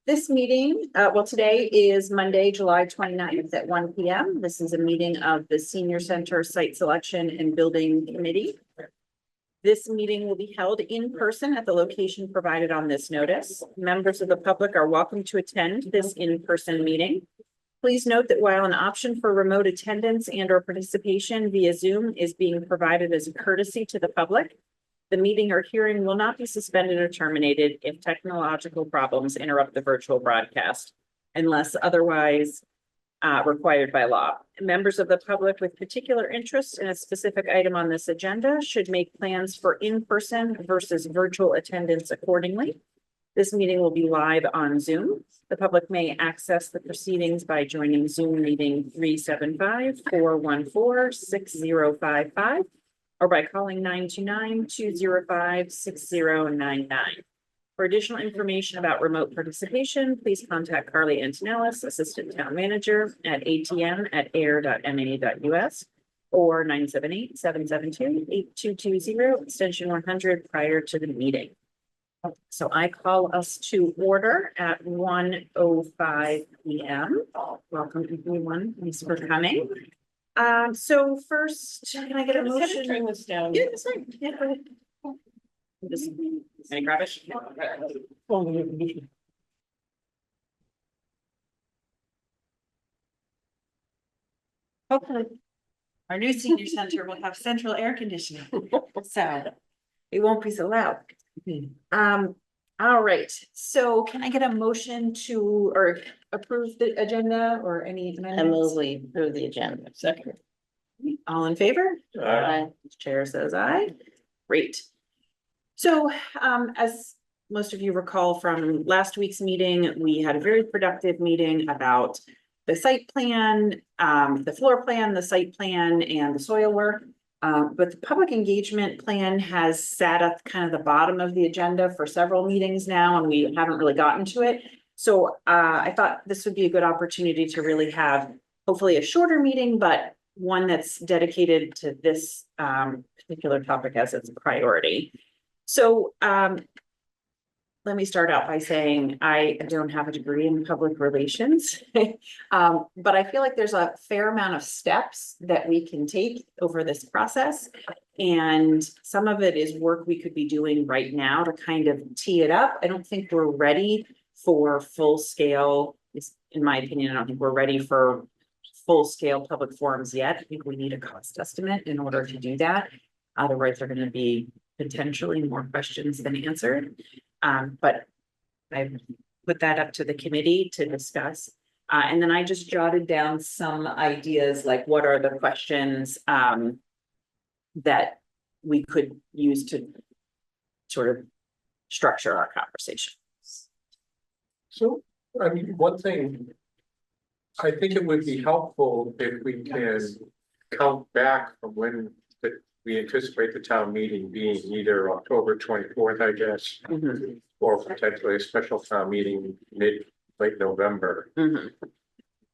This meeting, well, today is Monday, July 29th at 1 p.m. This is a meeting of the Senior Center Site Selection and Building Committee. This meeting will be held in person at the location provided on this notice. Members of the public are welcome to attend this in-person meeting. Please note that while an option for remote attendance and or participation via Zoom is being provided as a courtesy to the public, the meeting or hearing will not be suspended or terminated if technological problems interrupt the virtual broadcast, unless otherwise required by law. Members of the public with particular interest in a specific item on this agenda should make plans for in-person versus virtual attendance accordingly. This meeting will be live on Zoom. The public may access the proceedings by joining Zoom meeting 375-414-6055 or by calling 929-205-6099. For additional information about remote participation, please contact Carly Antonellis, Assistant Town Manager at atm@ayer.ma.us or 978-772-8220, extension 100 prior to the meeting. So I call us to order at 1:05 p.m. Welcome everyone. Thanks for coming. So first, can I get a motion? Turn this down. Yeah, that's right. Yeah, go ahead. Just, any grab it? Hopefully, our new senior center will have central air conditioning, so it won't be so loud. All right, so can I get a motion to or approve the agenda or any I amendments? move we approve the agenda. Second. All in favor? Aye. Chair says aye. Great. So, as most of you recall from last week's meeting, we had a very productive meeting about the site plan, the floor plan, the site plan, and the soil work. But the public engagement plan has sat at kind of the bottom of the agenda for several meetings now, and we haven't really gotten to it. So I thought this would be a good opportunity to really have hopefully a shorter meeting, but one that's dedicated to this particular topic as its priority. So let me start out by saying I don't have a degree in public relations, but I feel like there's a fair amount of steps that we can take over this process. And some of it is work we could be doing right now to kind of tee it up. I don't think we're ready for full scale, in my opinion, I don't think we're ready for full scale public forums yet. I think we need a cost estimate in order to do that. Otherwise, there are going to be potentially more questions than answered. But I put that up to the committee to discuss. And then I just jotted down some ideas, like what are the questions that we could use to sort of structure our conversation. So, I mean, one thing, I think it would be helpful if we can count back from when we anticipate the town meeting being either October 24th, I guess, or potentially a special town meeting late November.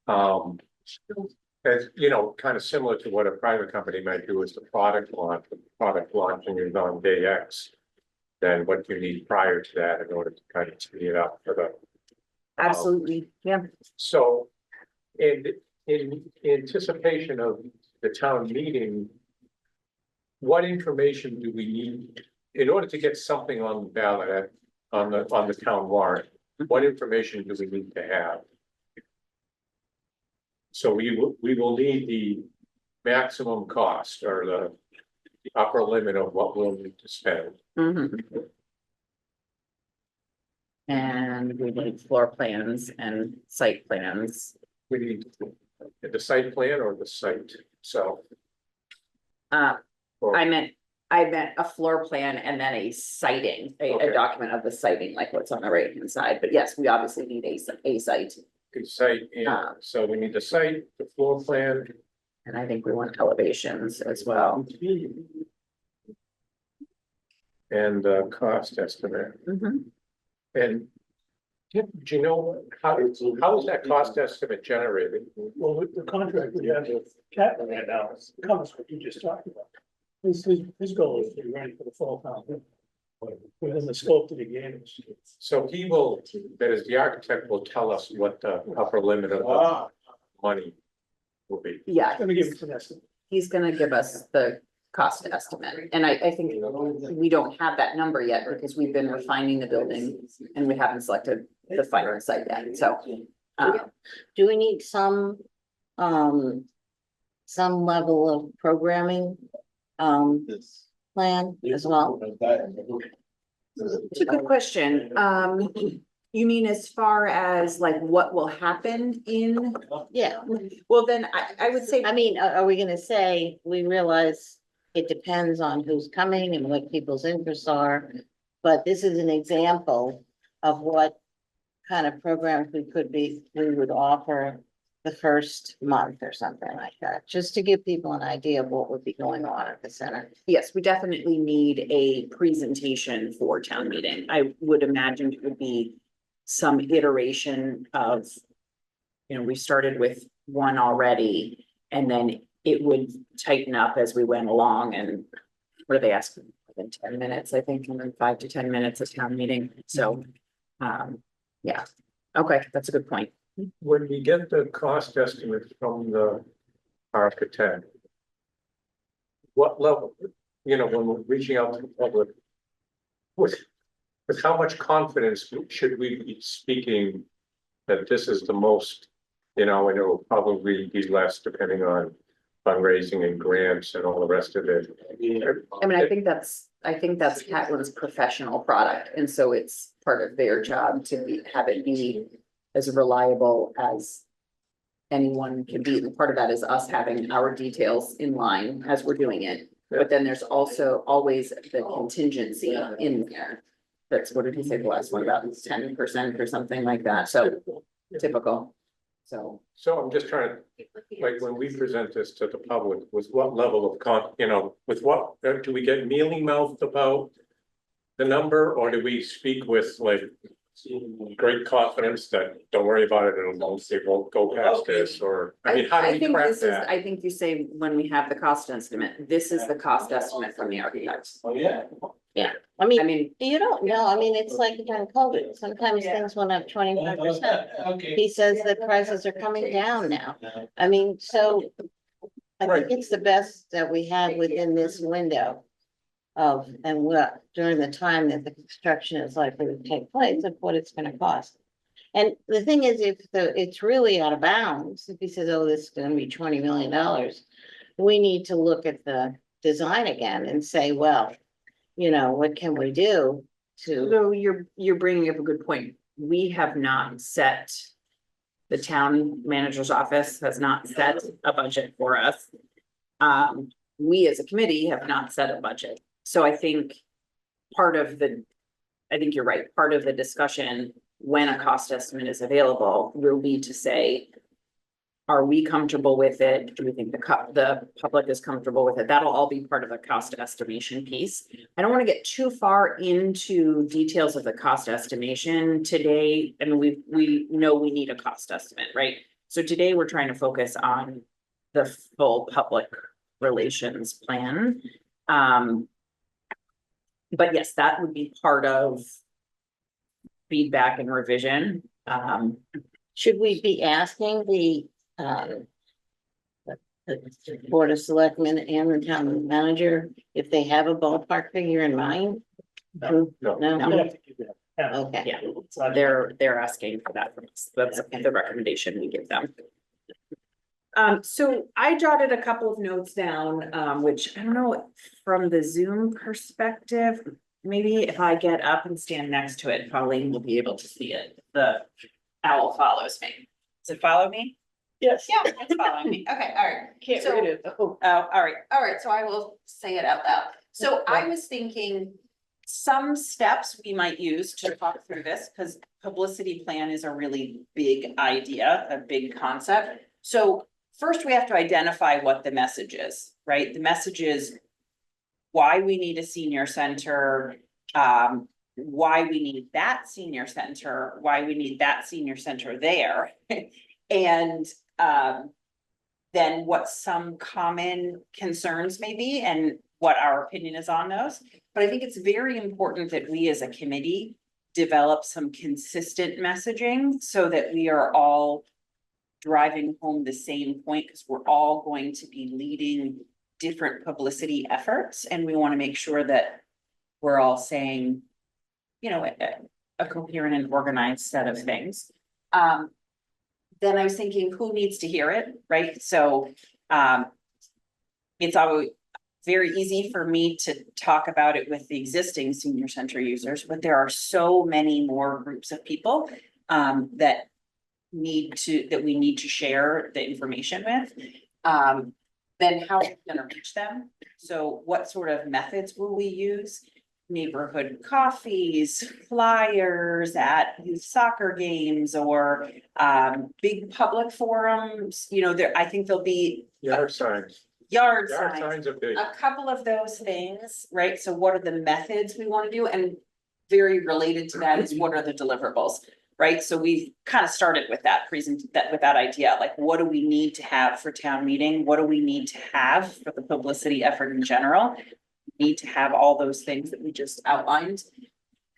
As you know, kind of similar to what a private company might do is the product launch. The product launching is on day X, then what you need prior to that in order to kind of speed it up for the. Absolutely, yeah. So, in anticipation of the town meeting, what information do we need in order to get something on the ballot on the town warrant? What information do we need to have? So we will need the maximum cost or the upper limit of what we'll need to spend. And we need floor plans and site plans. We need the site plan or the site itself. I meant a floor plan and then a siting, a document of the siting, like what's on the right hand side. But yes, we obviously need a site. Good site, and so we need the site, the floor plan. And I think we want elevations as well. And cost estimate. And do you know how is that cost estimate generated? Well, with the contract we have with Catlin right now, comes what you just talked about. His goal is to be ready for the fall town. within the scope that he gave us. So he will, that is, the architect will tell us what the upper limit of the money will be. Yeah, Let me give you an estimate. he's gonna give us the cost estimate, and I think we don't have that number yet because we've been refining the building and we haven't selected the final site yet, so. Do we need some level of programming, plan as well? It's a good question. You mean as far as like what will happen in, Yeah, well, then I would say, I mean, are we gonna say, we realize it depends on who's coming and what people's interests are, but this is an example of what kind of programs we would offer the first month or something like that, just to give people an idea of what would be going on at the center. yes, we definitely need a presentation for town meeting. I would imagine it would be some iteration of, you know, we started with one already, and then it would tighten up as we went along. And what do they ask? Within 10 minutes, I think, and then 5 to 10 minutes of town meeting. So, yeah, okay, that's a good point. When we get the cost estimates from the architect, what level, you know, when we're reaching out to the public, with how much confidence should we be speaking that this is the most, you know, and it will probably be less depending on fundraising and grants and all the rest of it. I mean, I think that's Catlin's professional product, and so it's part of their job to have it be as reliable as anyone can be. And part of that is us having our details in line as we're doing it. But then there's also always the contingency in there. That's, what did he say the last one, about 10% or something like that, so typical, so. So I'm just trying to, like, when we present this to the public, with what level of you know, with what, do we get mealy mouthed about the number, or do we speak with like great confidence that don't worry about it, it won't go past this, or, I mean, how do I we think craft this is, that? I think you say when we have the cost estimate, this is the cost estimate from the architects. Oh, yeah. I I mean, mean, you don't know, I mean, it's like during COVID, sometimes things went up 25%. He says that prices are coming down now. I mean, so I think Right. it's the best that we have within this window of, and what, during the time that the construction is likely to take place, of what it's gonna cost. And the thing is, if it's really out of bounds, if he says, oh, this is gonna be $20 million, we need to look at the design again and say, well, you know, what can we do to, so you're bringing up a good point. We have not set, the town manager's office has not set a budget for us. We as a committee have not set a budget. So I think I think you're right, part of the discussion when a cost estimate is available will be to say, are we comfortable with it? Do we think the public is comfortable with it? That'll all be part of the cost estimation piece. I don't want to get too far into details of the cost estimation today. I mean, we know we need a cost estimate, right? So today we're trying to focus on the full public relations plan. But yes, that would be part of feedback and revision. should we be asking the Board of Selectmen and the town manager if they have a ballpark figure in mind? No. No, We have to keep that. Yeah. okay. Yeah, It's not- they're asking for that from us. That's the recommendation we give them. So I jotted a couple of notes down, which I don't know, from the Zoom perspective, maybe if I get up and stand next to it, Pauline will be able to see it. The owl follows me. Does it follow me? Yes. Yeah, it's following me. Okay, all right. Can't So- read it. Oh, All right, so I will say it out loud. So I was thinking some steps we might use to talk through this, because publicity plan is a really big idea, a big concept. So first we have to identify what the message is, right? The message is why we need a senior center, why we need that senior center, why we need that senior center there. And then what some common concerns may be and what our opinion is on those. But I think it's very important that we as a committee develop some consistent messaging so that we are all driving home the same point, because we're all going to be leading different publicity efforts, and we want to make sure that we're all saying, you know, a coherent and organized set of things. Then I was thinking, who needs to hear it, right? So, it's always very easy for me to talk about it with the existing senior center users, but there are so many more groups of people that we need to share the information with. Then how are we gonna reach them? So what sort of methods will we use? Neighborhood coffees, flyers at youth soccer games, or big public forums, you know, I think there'll be Yard signs, yard yard signs. signs are big. A couple of those things, right? So what are the methods we want to do? And very related to that is what are the deliverables, right? So we kind of started with that with that idea, like, what do we need to have for town meeting? What do we need to have for the publicity effort in general? We need to have all those things that we just outlined.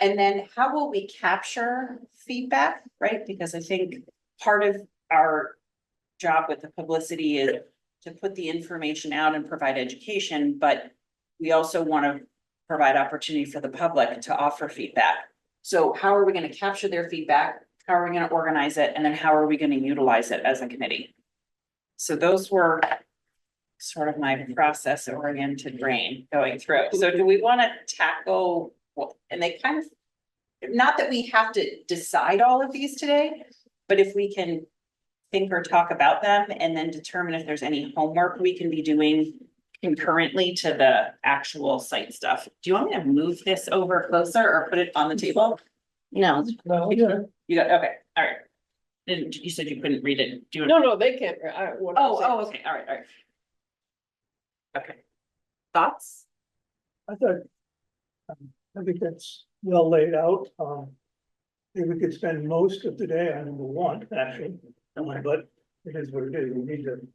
And then how will we capture feedback, right? Because I think part of our job with the publicity is to put the information out and provide education, but we also want to provide opportunity for the public to offer feedback. So how are we going to capture their feedback? How are we going to organize it? And then how are we going to utilize it as a committee? So those were sort of my process-oriented brain going through. So do we want to tackle, and they kind of, not that we have to decide all of these today, but if we can think or talk about them and then determine if there's any homework we can be doing concurrently to the actual site stuff. Do you want me to move this over closer or put it on the table? No, it's- No, yeah. You got, okay, all right. Didn't, you said you couldn't read it. Do you? No, they can't. Oh, okay, all right. Okay. Thoughts? I thought, I think that's well laid out. I think we could spend most of the day on number one, actually, but it is what it is. We need to.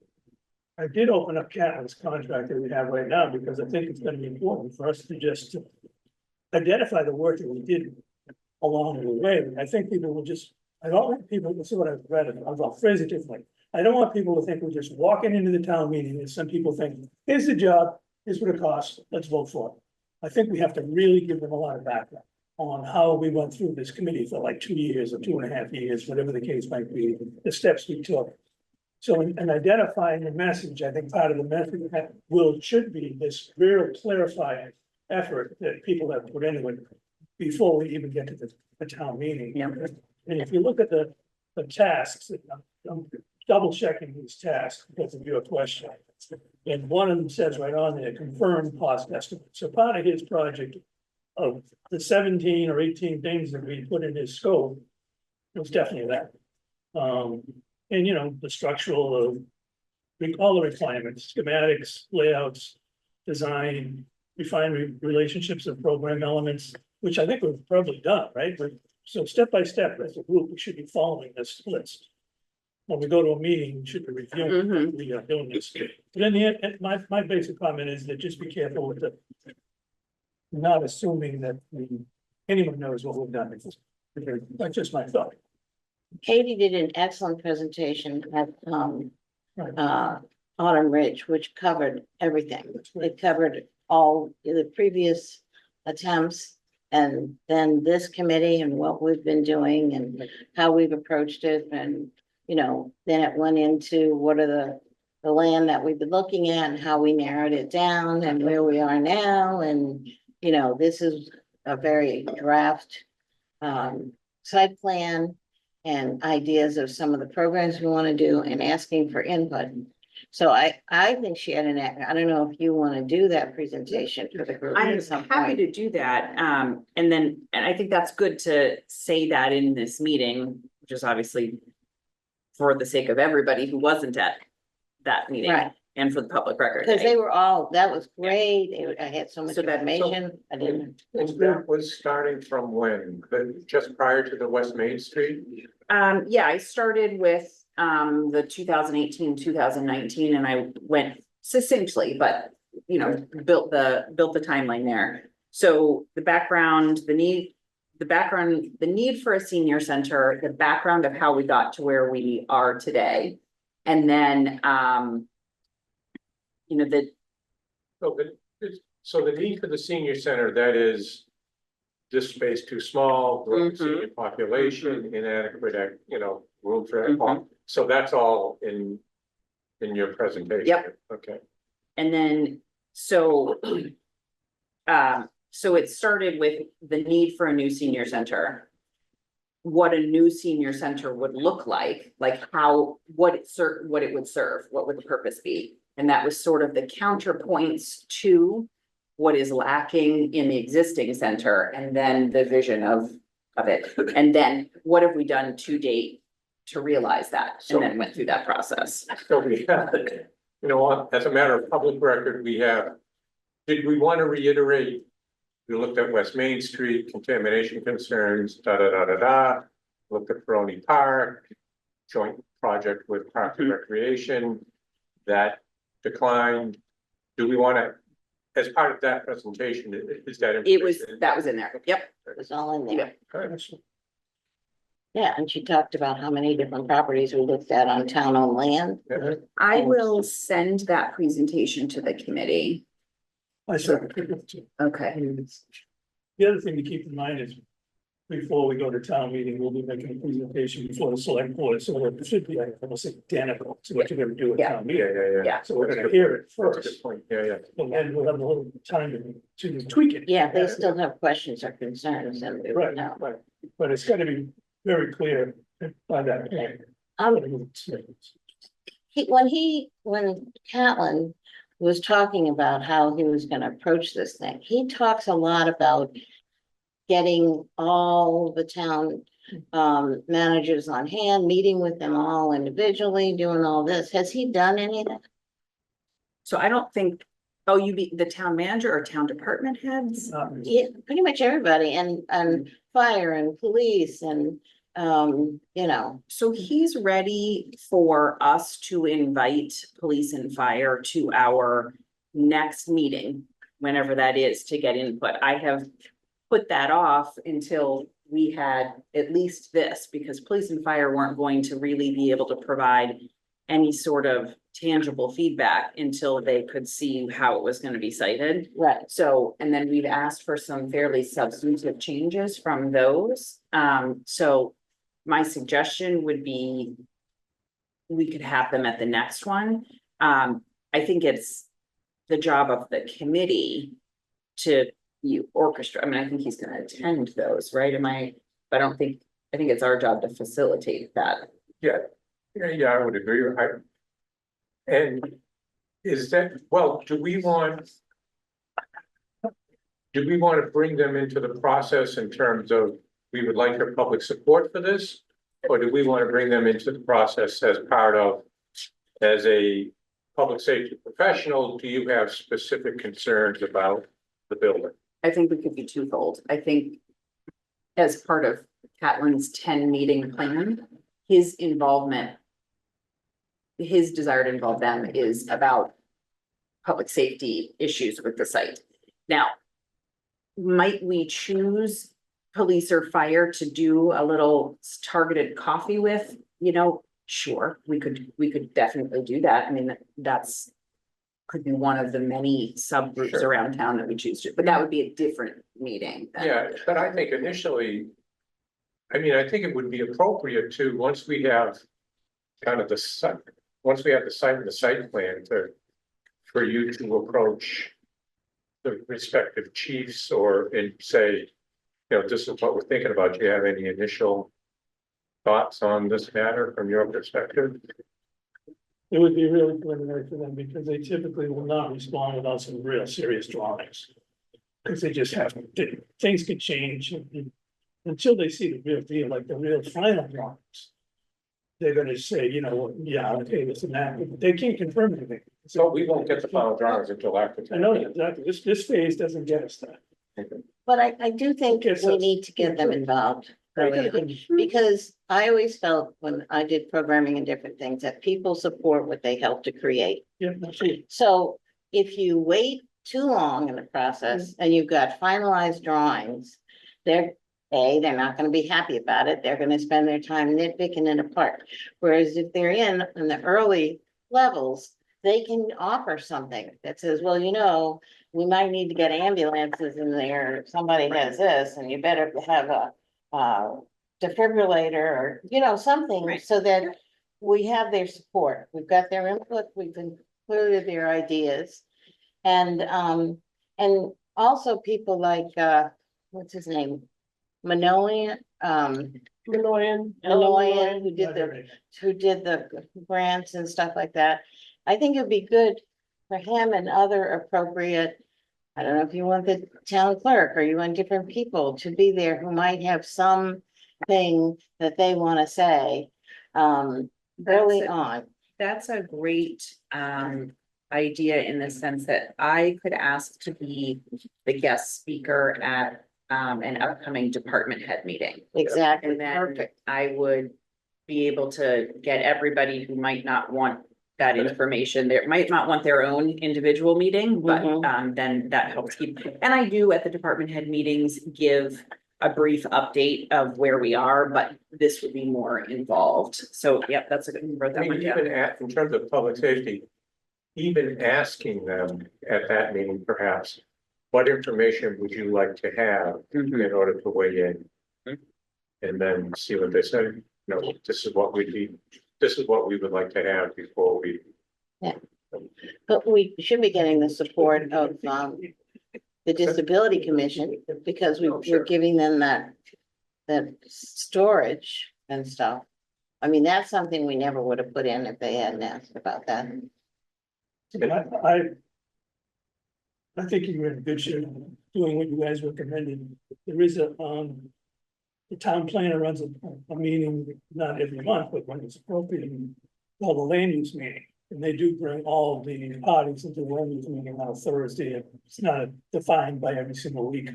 I did open up Catlins contract that we have right now, because I think it's gonna be important for us to just identify the work that we did along the way. I think people will just, I don't want people to see what I've read, I'll phrase it differently. I don't want people to think we're just walking into the town meeting, and some people think, here's the job, here's what it costs, let's vote for it. I think we have to really give them a lot of background on how we went through this committee for like 2 years or 2.5 years, whatever the case might be, the steps we took. So in identifying the message, I think part of the message should be this real clarifying effort that people have put into it before we even get to the town meeting. Yeah. And if you look at the tasks, I'm double checking these tasks because of your question. And one of them says right on there, confirmed cost estimate. So part of his project of the 17 or 18 things that we put in his scope, it was definitely that. And you know, the structural, all the requirements, schematics, layouts, design, refined relationships of program elements, which I think we've probably done, right? So step by step, as a group, we should be following this list. When we go to a meeting, we should be reviewing, we are doing this. But in the end, my basic comment is that just be careful with not assuming that anyone knows what we've done. That's just my thought. Katie did an excellent presentation at Autumn Ridge, which covered everything. It covered all the previous attempts, and then this committee and what we've been doing and how we've approached it. And, you know, then it went into what are the land that we've been looking at and how we narrowed it down and where we are now. And, you know, this is a very draft site plan and ideas of some of the programs we want to do and asking for input. So I think she had I don't know if you want to do that presentation for the group. I'm at some happy point. to do that. And I think that's good to say that in this meeting, which is obviously for the sake of everybody who wasn't at that meeting. Right. And for the public record. Because they were all, that was great. I had so much So that- information. I didn't. And that was starting from when? Just prior to the West Main Street? Yeah, I started with the 2018, 2019, and I went succinctly, but you know, built the timeline there. So the background, the need for a senior center, the background of how we got to where we are today. And then, you know, So the need for the senior center, that is. This space too small, growing Mhm. senior population, inadequate, room for. Mhm. So that's all in your presentation. Yep. Okay. and then, so it started with the need for a new senior center. What a new senior center would look like how, what it would serve, what would the purpose be? And that was sort of the counterpoints to what is lacking in the existing center, and then the vision of it. And then what have we done to date to realize that? And then went through that process. So we have, as a matter of public record, did we want to reiterate? We looked at West Main Street, contamination concerns, looked at Feroni Park, joint project with Park and Recreation, that declined. Do we want to, as part of that presentation, is that? That was in there. Yep. It was all in there. Okay. Yeah, and she talked about how many different properties we looked at on town-owned land. Yeah. I will send that presentation to the committee. I certainly think it's, Okay. I mean, the other thing to keep in mind is before we go to town meeting, we'll be making a presentation before the select board, so it should be almost identical to what you're gonna do at Yeah. town meeting. Yeah. So we're gonna hear it That's a first, good point. Yeah. and then we'll have a little time to tweak it. Yeah, if they still have questions or concerns, then we Right, would know. right, but it's gotta be very clear by that point. When Catlin was talking about how he was gonna approach this thing, he talks a lot about getting all the town managers on hand, meeting with them all individually, doing all this. Has he done any of that? So I don't think, oh, you be the town manager or town department heads? Yeah, pretty much everybody, and fire and police and, So he's ready for us to invite police and fire to our next meeting, whenever that is, to get input. I have put that off until we had at least this, because police and fire weren't going to really be able to provide any sort of tangible feedback until they could see how it was gonna be cited. right. So, and then we've asked for some fairly substantive changes from those. So my suggestion would be we could have them at the next one. I think it's the job of the committee to orchestrate. I mean, I think he's gonna attend those, right? I think it's our job to facilitate that. Yeah, I would agree. And is that, well, do we want to bring them into the process in terms of, we would like your public support for this? Or do we want to bring them into the process as part of, as a public safety professional, do you have specific concerns about the building? I think we could be twofold. I think as part of Catlin's 10 meeting plan, his desire to involve them is about public safety issues with the site. Now, might we choose police or fire to do a little targeted coffee with, sure, we could definitely do that. I mean, that's could be one of the many subgroups Sure. around town that we choose to, but that would be a different meeting. Yeah, but I think initially, I think it would be appropriate to, once we have kind of the site, once we have the site and the site plan for you to approach the respective chiefs and say, this is what we're thinking about. Do you have any initial thoughts on this matter from your perspective? It would be really preliminary for them because they typically will not respond without some real serious drawings. Because they just have, things could change until they see the real deal, like the real final drawings. They're gonna say, yeah, okay, this and that, but they can't confirm anything. So we won't get the final drawings until after. I know that, exactly, this phase doesn't get us that. But I do think Okay, so- we need to get them involved. early. Because I always felt when I did programming and different things, that people support what they help to create. Yeah, absolutely. So if you wait too long in the process and you've got finalized drawings, they're not gonna be happy about it. They're gonna spend their time nitpicking it apart. Whereas if they're in the early levels, they can offer something that says, well, we might need to get ambulances in there. Somebody has this and you better have a defibrillator or, something Right. so that we have their support. We've got their input, we've included their ideas. And also people like, what's his name? Manoyan, Manoyan. Manoyan, who did the grants and stuff like that. I think it'd be good for him and other appropriate, I don't know if you want the town clerk or you want different people to be there who might have something that they want to say early on. That's a great idea in the sense that I could ask to be the guest speaker at an upcoming department head meeting. Exactly, And then perfect. I would be able to get everybody who might not want that information, they might not want their own individual meeting, but Mhm. then that helps keep. And I do at the department head meetings give a brief update of where we are, but this would be more involved. So, yep, that's a good, wrote I that mean, one down. even in terms of public safety, even asking them at that meeting perhaps, what information would you like to have Mhm. in order to weigh in? Mhm. And then see what they say, no, this is what we need, this is what we would like to have before we. But we should be getting the support of the Disability Commission because Oh, sure. we're giving them that storage and stuff. I mean, that's something we never would have put in if they hadn't asked about that. I think you're in good shape doing what you guys recommended. There is the town planner runs a meeting, not every month, but when it's appropriate, called the land use meeting. And they do bring all the parties into the land use meeting on a Thursday. It's not defined by every single week.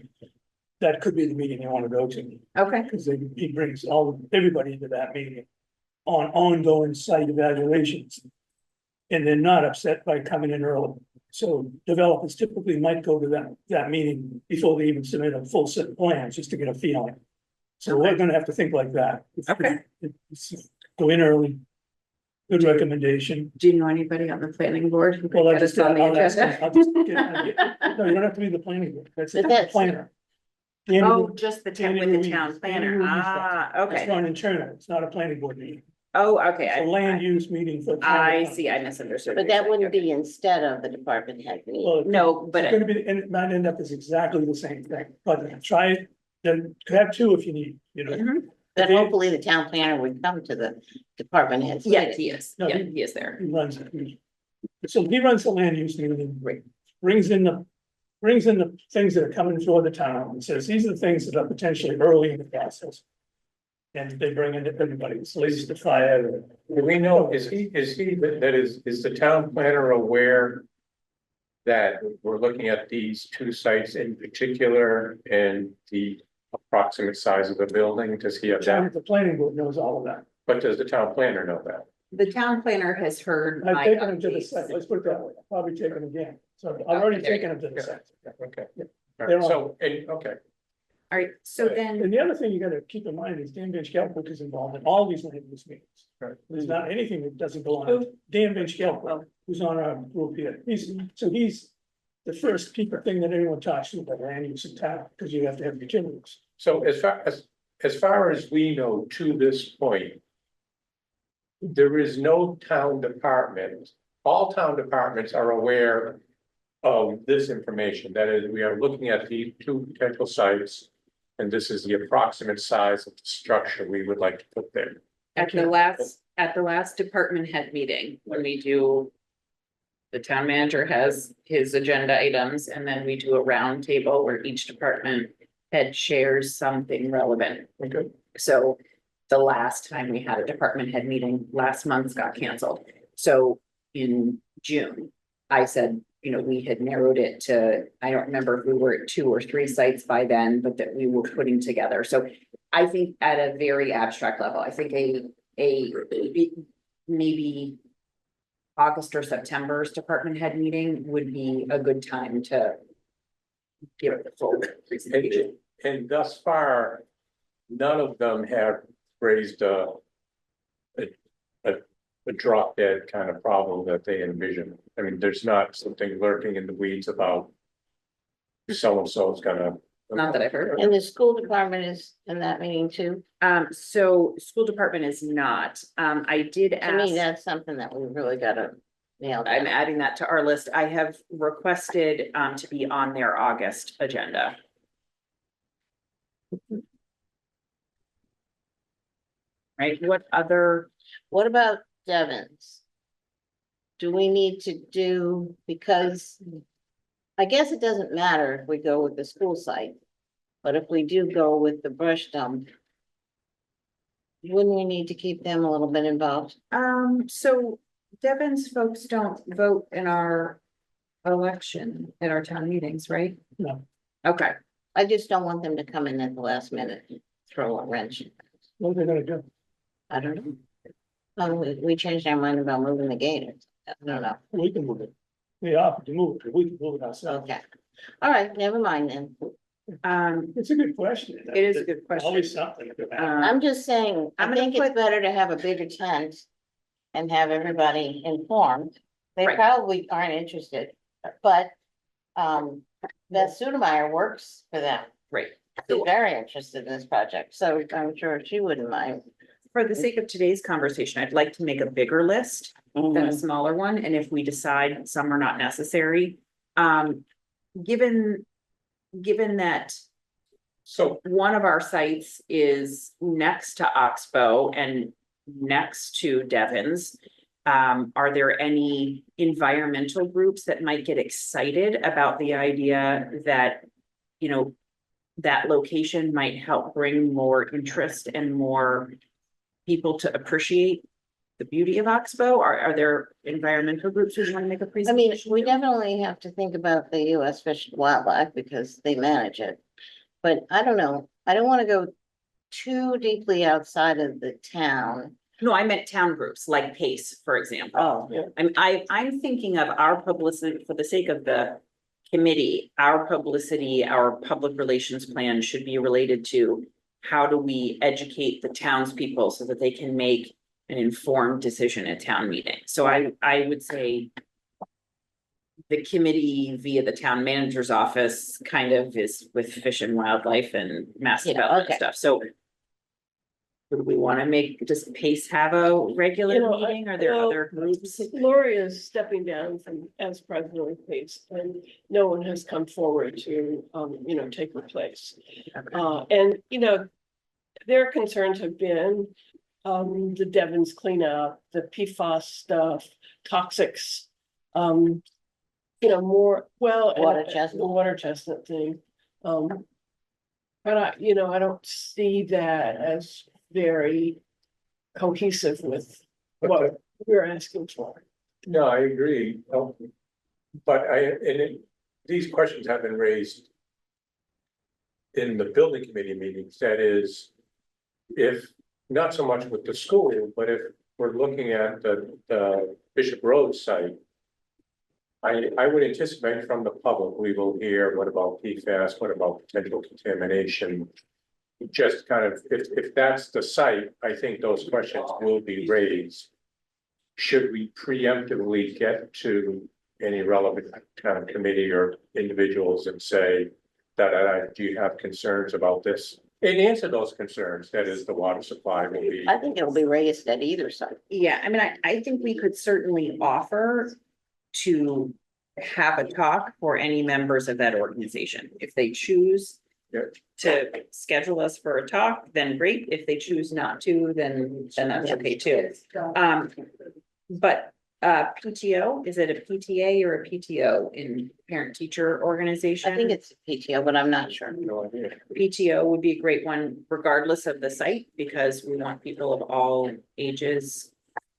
That could be the meeting you want to go to, Okay, because he brings everybody into that meeting on ongoing site evaluations. And they're not upset by coming in early. So developers typically might go to that meeting before they even submit a full set of plans, just to get a feeling. So we're gonna have to think like that. Okay. Go in early. Good recommendation. do you know anybody on the planning board? who could Well, get us on the I'll ask them. agenda? I'll just no, you don't have to be the planning board. That's the But that's- planner. Oh, just the town with the Danny town Ruiz. planner. Danny Ruiz does. Ah, It's okay. not internal. It's not a planning board meeting. Oh, okay. It's a land use meeting for. I see, I misunderstood. But what you're that saying. wouldn't Okay. be instead of the department head meeting. Well, No, it's but gonna be, and it might end up as exactly the same thing, but try it. Then have two if you need, Mhm. But hopefully the town planner would come to the department head. Yes, he is. No, Yeah, he- he is there. He runs it. So he runs the land use meeting. Right. Brings in the things that are coming for the town and says, these are the things that are potentially early in the process. And they bring in everybody, it's police, the fire. Do we know, is he, is the town planner aware that we're looking at these two sites in particular and the approximate size of the building? Does he have that? The planning board knows all of that. But does the town planner know that? The town planner has heard I've my taken him to the updates. site, let's put it that way, I'll probably take him again, so I've already Okay, there you taken him to the site. Okay. Yeah. All They're right, on. so, okay, All right, so then, And the other thing you gotta keep in mind is Dan Van Skelwick is involved in all these land use meetings. Right. There's not anything that doesn't go on. Dan Van Skelwick, who's on our group here, he's the first people thing that anyone talks to about land use in town, because you have to have utilities. so as far as we know to this point. There is no town department, all town departments are aware of this information, that is, we are looking at the two potential sites. And this is the approximate size of the structure we would like to put there. at the last department head meeting, when we do. The town manager has his agenda items and then we do a round table where each department head shares something relevant. Okay. So the last time we had a department head meeting, last month's got canceled. So in June, I said, we had narrowed it to, I don't remember if we were at 2 or 3 sites by then, but that we were putting together. So I think at a very abstract level, I think a maybe August or September's department head meeting would be a good time to give the full presentation. And thus far, none of them have raised a drop dead kind of problem that they envision. I mean, there's not something lurking in the weeds about so-and-so's gonna. Not that I've heard. And the school department is in that meeting too. So school department is not, I did To me, ask, that's something that we really gotta nail I'm down. adding that to our list. I have requested, to be on their August agenda. Right, what other, What about Devon's? Do we need to do, because I guess it doesn't matter if we go with the school site, but if we do go with the brush dump, wouldn't we need to keep them a little bit involved? so Devon's folks don't vote in our election, at our town meetings, right? No, Okay, I just don't want them to come in at the last minute and throw a wrench. what are they gonna do? I don't know. We changed our mind about moving the gate. I don't know. We can move it. We offered to move it, we can move it ourselves. Okay. All right, never mind then. It's a good question. It is a good question. Always something to add. I'm just saying, I I'm gonna think it's put- better to have a bigger tent and have everybody informed. They Right. probably aren't interested, but Beth Sudemeyer works for them. right. She's very interested in this project, so I'm sure she wouldn't mind. For the sake of today's conversation, I'd like to make a bigger list than a smaller one, and if we decide some are not necessary. Given that So, one of our sites is next to Oxbow and next to Devon's. Are there any environmental groups that might get excited about the idea that, you know, that location might help bring more interest and more people to appreciate the beauty of Oxbow? Are there environmental groups who want to make a I mean, presentation? we definitely have to think about the US Fish and Wildlife because they manage it. But I don't know, I don't wanna go too deeply outside of the town. No, I meant town groups, like PACE, for example. Oh, I'm thinking of our publicity, for the sake of the committee, our publicity, our public relations plan should be related to how do we educate the townspeople so that they can make an informed decision at town meeting. So I would say the committee via the town manager's office kind of is with Fish and Wildlife and Mass Yeah, Development okay. stuff, so would we want to make, does PACE have a regular You know, meeting? Are there well, other groups? Lori is stepping down from as president of PACE and no one has come forward to, take her place. And, their concerns have been, the Devon's cleanup, the PFAS stuff, toxics. More, well. Water and- chestnut. The water chestnut thing. But I don't see that as very cohesive with what we're asking for. no, I agree. But these questions have been raised in the building committee meetings, that is, if, not so much with the school, but if we're looking at the Bishop Road site, I would anticipate from the public, we will hear, what about PFAS, what about potential contamination? Just kind of, if that's the site, I think those questions will be raised. Should we preemptively get to any relevant kind of committee or individuals and say that, do you have concerns about this? And answer those concerns, that is, the water supply will be. I think it'll be raised at either side. Yeah, I mean, I think we could certainly offer to have a talk for any members of that organization. If they choose Yeah. to schedule us for a talk, then great. If they choose not to, then that's okay too. But PTO, is it a PTA or a PTO in parent teacher organization? I think it's PTO, but I'm not sure. No idea. PTO would be a great one regardless of the site, because we want people of all ages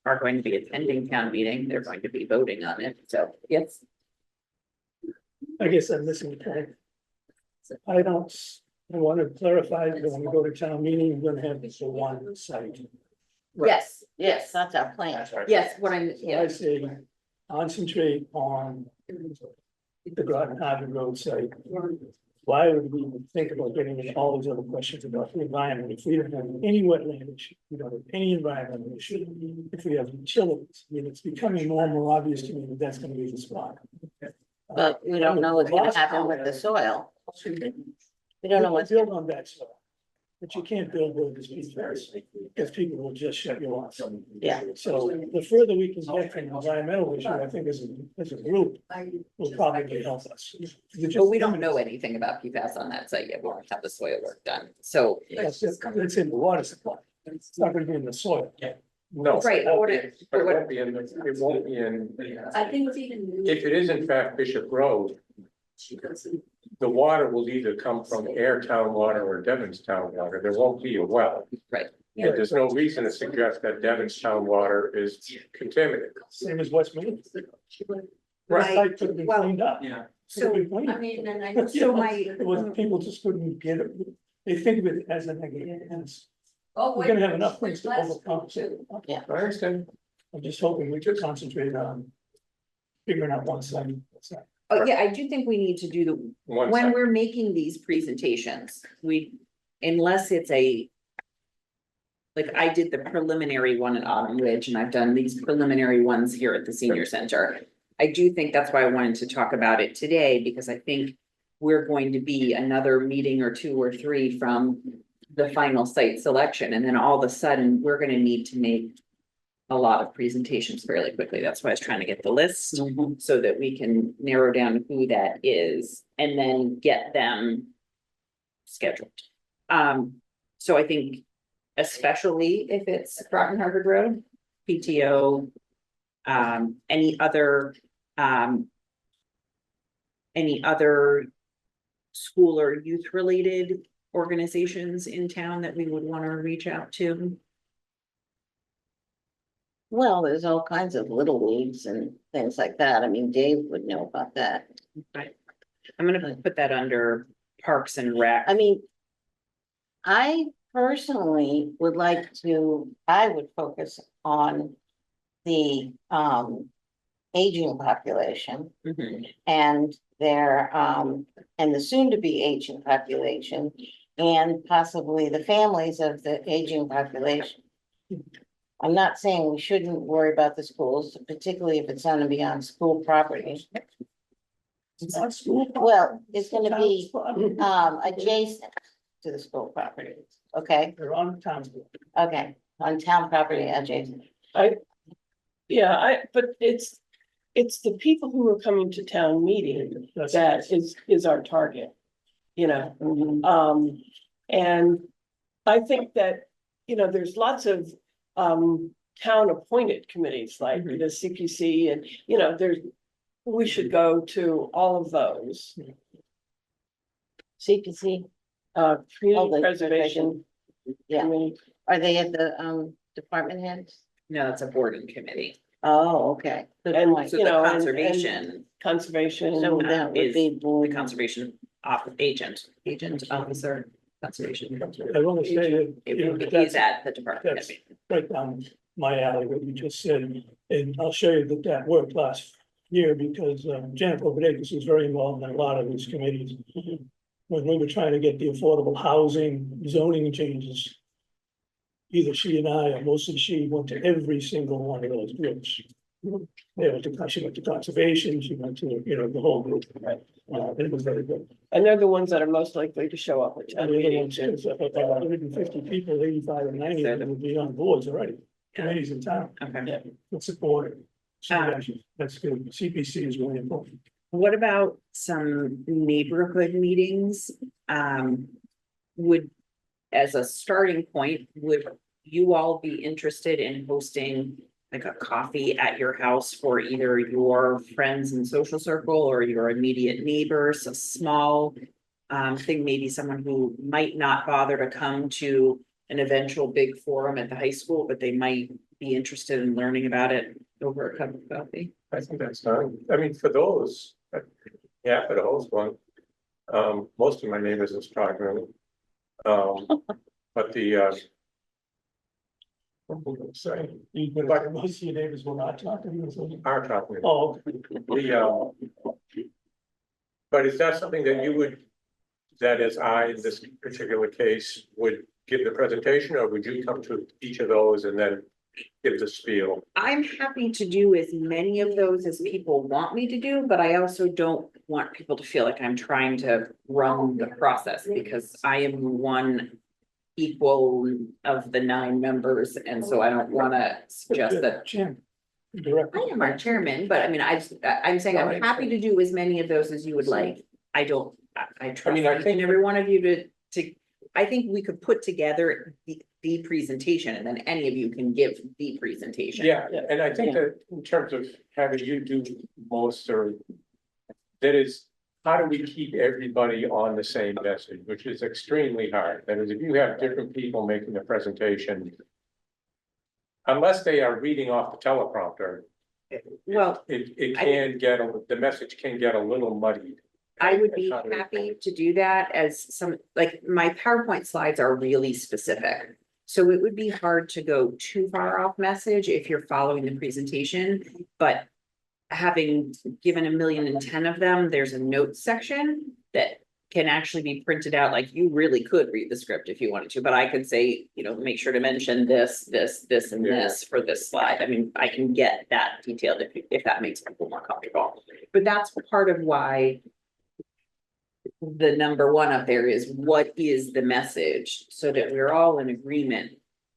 are going to be attending town meeting. They're going to be voting on it. So, yes. I guess I'm missing the point. I want to clarify that when we go to town meeting, we're gonna have this for one site. Yes, Yes, that's our plan. yes, what I'm, So I say, concentrate on the Groton Harvard Road site. Why would we even think about getting into all these other questions about the environment if we don't have any wetland issue, we don't have any environmental issue, if we have utilities? I mean, it's becoming more and more obvious to me that that's gonna be the spot. But we don't know what's gonna happen with the soil. We don't know what's, Build on that stuff. But you can't build where this piece first, because people will just shut you off. yeah, So the further we can get from the environmental issue, I think as a group, will probably help us. But we don't know anything about PFAS on that site yet. We don't have the soil work done. So, It's in the water supply. It's not gonna be in the soil. No. right, But it won't be in, it won't be in, I think it's even. if it is in fact Bishop Road, the water will either come from Ayer Town water or Devon's Town water. There won't be a well. Right. And there's no reason to suggest that Devon's Town water is contaminated. Same as West Main. Right. Site could be Well, cleaned up. So, Could've been cleaned. I mean, and I, So my. it was, people just couldn't get it. They think of it as a negative, and we're gonna have enough things to overcompensate. I understand. I'm just hoping we could concentrate on figuring out one side. Oh, yeah, I do think we need to do the, One when second. we're making these presentations, unless it's a. Like I did the preliminary one at Autumn Ridge and I've done these preliminary ones here at the senior center. I do think that's why I wanted to talk about it today, because I think we're going to be another meeting or two or three from the final site selection, and then all of a sudden, we're gonna need to make a lot of presentations fairly quickly. That's why I was trying to get the list so that we can narrow down who that is and then get them scheduled. So I think especially if it's Groton Harvard Road, PTO, any other school or youth related organizations in town that we would want to reach out to. well, there's all kinds of little leagues and things like that. I mean, Dave would know about that. Right. I'm gonna put that under Parks and Rec. I mean, I personally would like to, I would focus on the aging population Mhm. and their and the soon-to-be aging population and possibly the families of the aging population. I'm not saying we shouldn't worry about the schools, particularly if it's gonna be on school property. It's not school. Well, it's gonna be adjacent to the school property, okay? They're on town. Okay, on town property adjacent. Yeah, but it's the people who are coming to town meeting that is our target, you know? And I think that, you know, there's lots of town appointed committees like the CPC and, you know, we should go to all of those. CPC, Community the preservation. yeah, Committee. are they at the department heads? No, it's a boarding committee. Oh, okay. Good And, point. So you the know, conservation, So Conservation. that would is be the board. conservation agent, officer, conservation. I want to say that, you know, He's that's at the department. that's- right down my alley, what you just said, and I'll show you that worked last year because Jennifer Overakis was very involved in a lot of these committees. When we were trying to get the affordable housing zoning changes, either she and I, or mostly she, went to every single one of those groups. She went to conservation, she went to, you know, the whole group. It was very good. And they're the ones that are most likely to show up at And town the other meetings. ones, 150 people, 85 and 90 of them would be on boards already, committees in town, Okay. that support it. So that's good. CPC is really important. What about some neighborhood meetings? Would, as a starting point, would you all be interested in hosting like a coffee at your house for either your friends and social circle or your immediate neighbors, a small thing, maybe someone who might not bother to come to an eventual big forum at the high school, but they might be interested in learning about it over a cup of coffee? I think that's fine. I mean, for those, yeah, for the host one. Most of my neighbors are struggling. But Sorry, But most of your neighbors will not talk to you, so. our topic. Oh, But is that something that you would, that as I, in this particular case, would give the presentation, or would you come to each of those and then give the spiel? I'm happy to do as many of those as people want me to do, but I also don't want people to feel like I'm trying to run the process, because I am one equal of the 9 members, and so I don't wanna suggest that. Jim. Director. I am our chairman, but I mean, I'm saying I'm happy to do as many of those as you would like. I don't, I trust mean, I each think- and every one of you to, I think we could put together the presentation, and then any of you can give the presentation. Yeah, and I think that in terms of having you do most, or that is, how do we keep everybody on the same message, which is extremely hard. That is, if you have different people making the presentation, unless they are reading off the teleprompter, Well, it can get, the message can get a little muddied. I would be happy to do that as some, like, my PowerPoint slides are really specific. So it would be hard to go too far off message if you're following the presentation, but having given 1,010,000 of them, there's a notes section that can actually be printed out. Like, you really could read the script if you wanted to, but I could say, make sure to mention this, and Yeah. this for this slide. I mean, I can get that detailed if that makes people more comfortable. But that's part of why the number 1 up there is, what is the message, so that we're all in agreement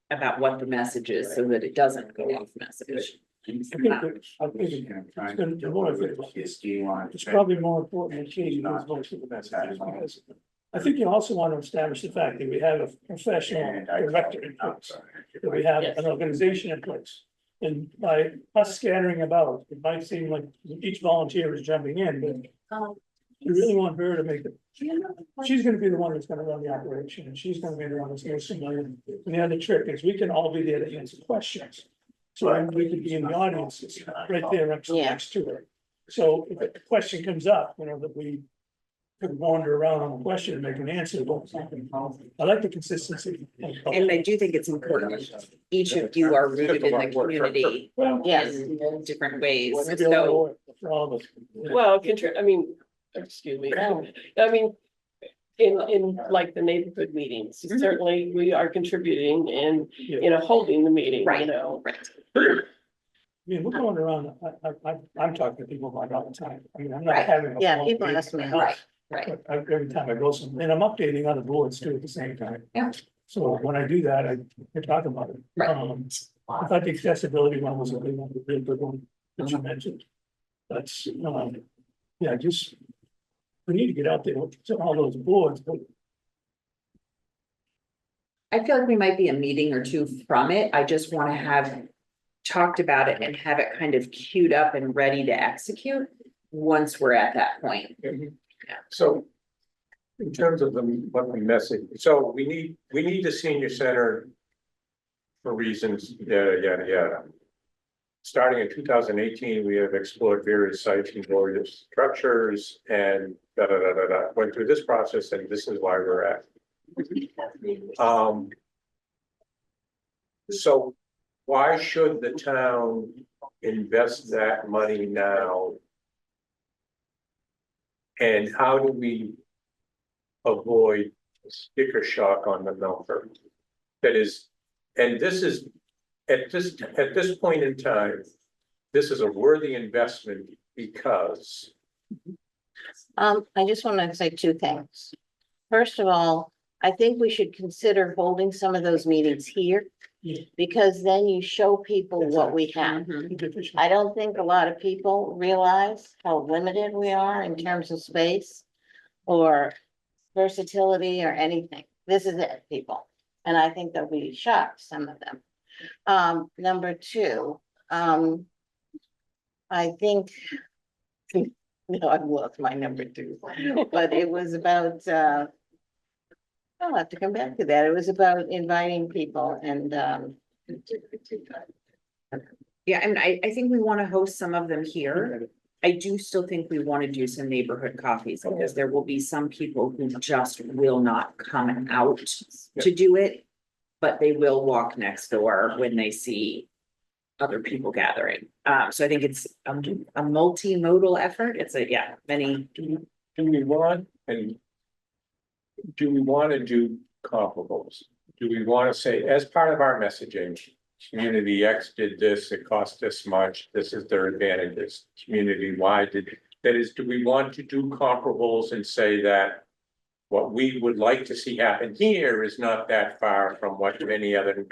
about what the message is, so that it doesn't go off message. I think that- I think it's been more of it. It's probably more important than changing those votes of the messages, because I think you also want to establish the fact that we have a professional director in place, that we have an organization in place. And by us scattering about, it might seem like each volunteer is jumping in, but you really want her to make it. She's gonna be the one that's gonna run the operation, and she's gonna be the one that's most familiar. And the other trick is, we can all be there to answer questions. So we could be in the audience, right there next to her. So if a question comes up, that we could wander around on the question and make an answer. I like the consistency. And I do think it's important, each of you are rooted in the community Well, Yes. in different ways, maybe a little so. more for all of us. Well, excuse me, I mean, in like the neighborhood meetings, Mhm. certainly we are contributing in, Yeah. holding the meeting, Right. Right. I mean, we're going around, I'm talking to people about it all the time. I mean, I'm not Right. having. a Yeah, phone people meeting. ask me. Right, right. But every time I go somewhere, and I'm updating other boards too at the same time. Yeah. So when I do that, I talk about it. Right. I thought the accessibility one was a good one, a really good one that you mentioned. That's, yeah, just. We need to get out there to all those boards, but I feel like we might be a meeting or two from it. I just want to have talked about it and have it kind of queued up and ready to execute once we're at that point. So in terms of what the message, so we need the senior center for reasons, yada, yada, yada. Starting in 2018, we have explored various sites and various structures and went through this process, and this is why we're at. So why should the town invest that money now? And how do we avoid sticker shock on the number? That is, and this is, at this point in time, this is a worthy investment because. I just want to say 2 things. First of all, I think we should consider holding some of those meetings here. Yeah. Because then you show people what we have. Mhm. I don't think a lot of people realize how limited we are in terms of space or versatility or anything. This is it, people. And I think they'll be shocked, some of them. Number 2, I think, no, I've lost my number 2, but it was about, I'll have to come back to that. It was about inviting people and, Yeah, I mean, I think we want to host some of them here. I do still think we want to do some neighborhood coffees, because there will be some people who just will not come out to do it. but they will walk next door when they see other people gathering. So I think it's a multimodal effort. It's many. Do we want, and do we want to do comparables? Do we want to say, as part of our messaging, community X did this, it cost this much, this is their advantages, community Y did, that is, do we want to do comparables and say that what we would like to see happen here is not that far from what many other,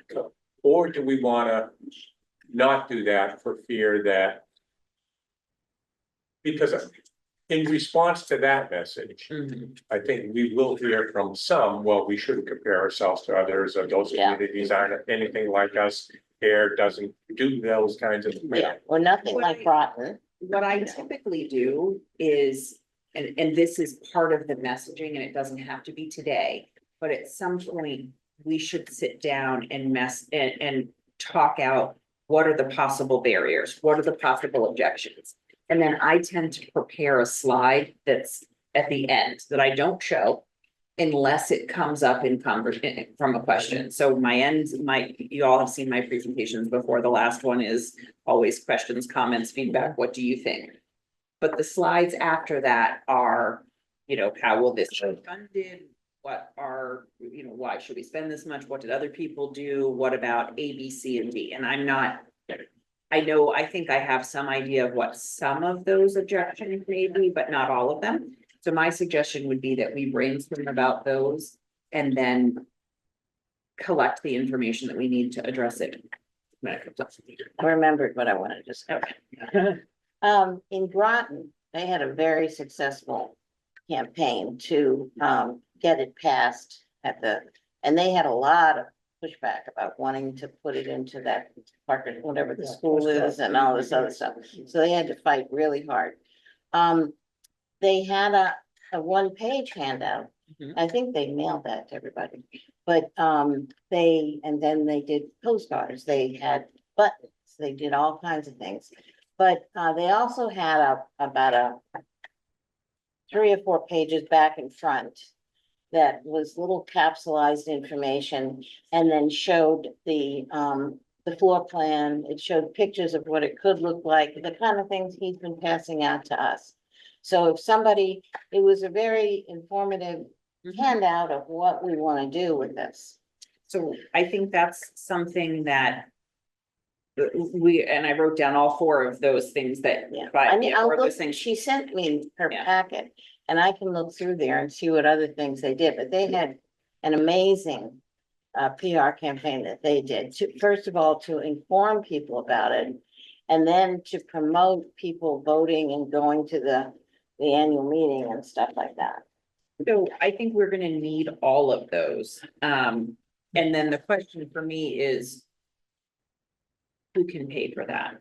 or do we want to not do that for fear that, because in response to that message, I think we will hear from some, well, we shouldn't compare ourselves to others, or those Yeah. communities aren't anything like us. Ayer doesn't do those kinds of. Yeah, or nothing like Groton. What I typically do is, and this is part of the messaging, and it doesn't have to be today, but at some point, we should sit down and and talk out what are the possible barriers, what are the possible objections? And then I tend to prepare a slide that's at the end that I don't show unless it comes up in conversation from a question. So you all have seen my presentations before. The last one is always questions, comments, feedback. What do you think? But the slides after that are, how will this be funded? What are, why should we spend this much? What did other people do? What about A, B, C, and D? And I think I have some idea of what some of those objections may be, but not all of them. So my suggestion would be that we brainstorm about those and then collect the information that we need to address it. I remembered what I wanted to say. Okay. In Groton, they had a very successful campaign to, get it passed and they had a lot of pushback about wanting to put it into that park, whatever the Yeah, school is and all this other stuff. So they had to fight really hard. They had a one-page handout. Mhm. I think they mailed that to everybody, but, and then they did postcards, they had buttons, they did all kinds of things. But, they also had about 3 or 4 pages back and front that was little capsulized information and then showed the floor plan. It showed pictures of what it could look like, the kind of things he's been passing out to us. So if somebody, it was a very informative handout of what we want to do with this. So I think that's something that I wrote down all 4 of those things that. Yeah, but, I mean, yeah, I'll 4 of look, those things. she sent me her Yeah. packet and I can look through there and see what other things they did, but they had an amazing PR campaign that they did to, first of all, to inform people about it. And then to promote people voting and going to the annual meeting and stuff like that. So I think we're gonna need all of those. And then the question for me is, who can pay for that?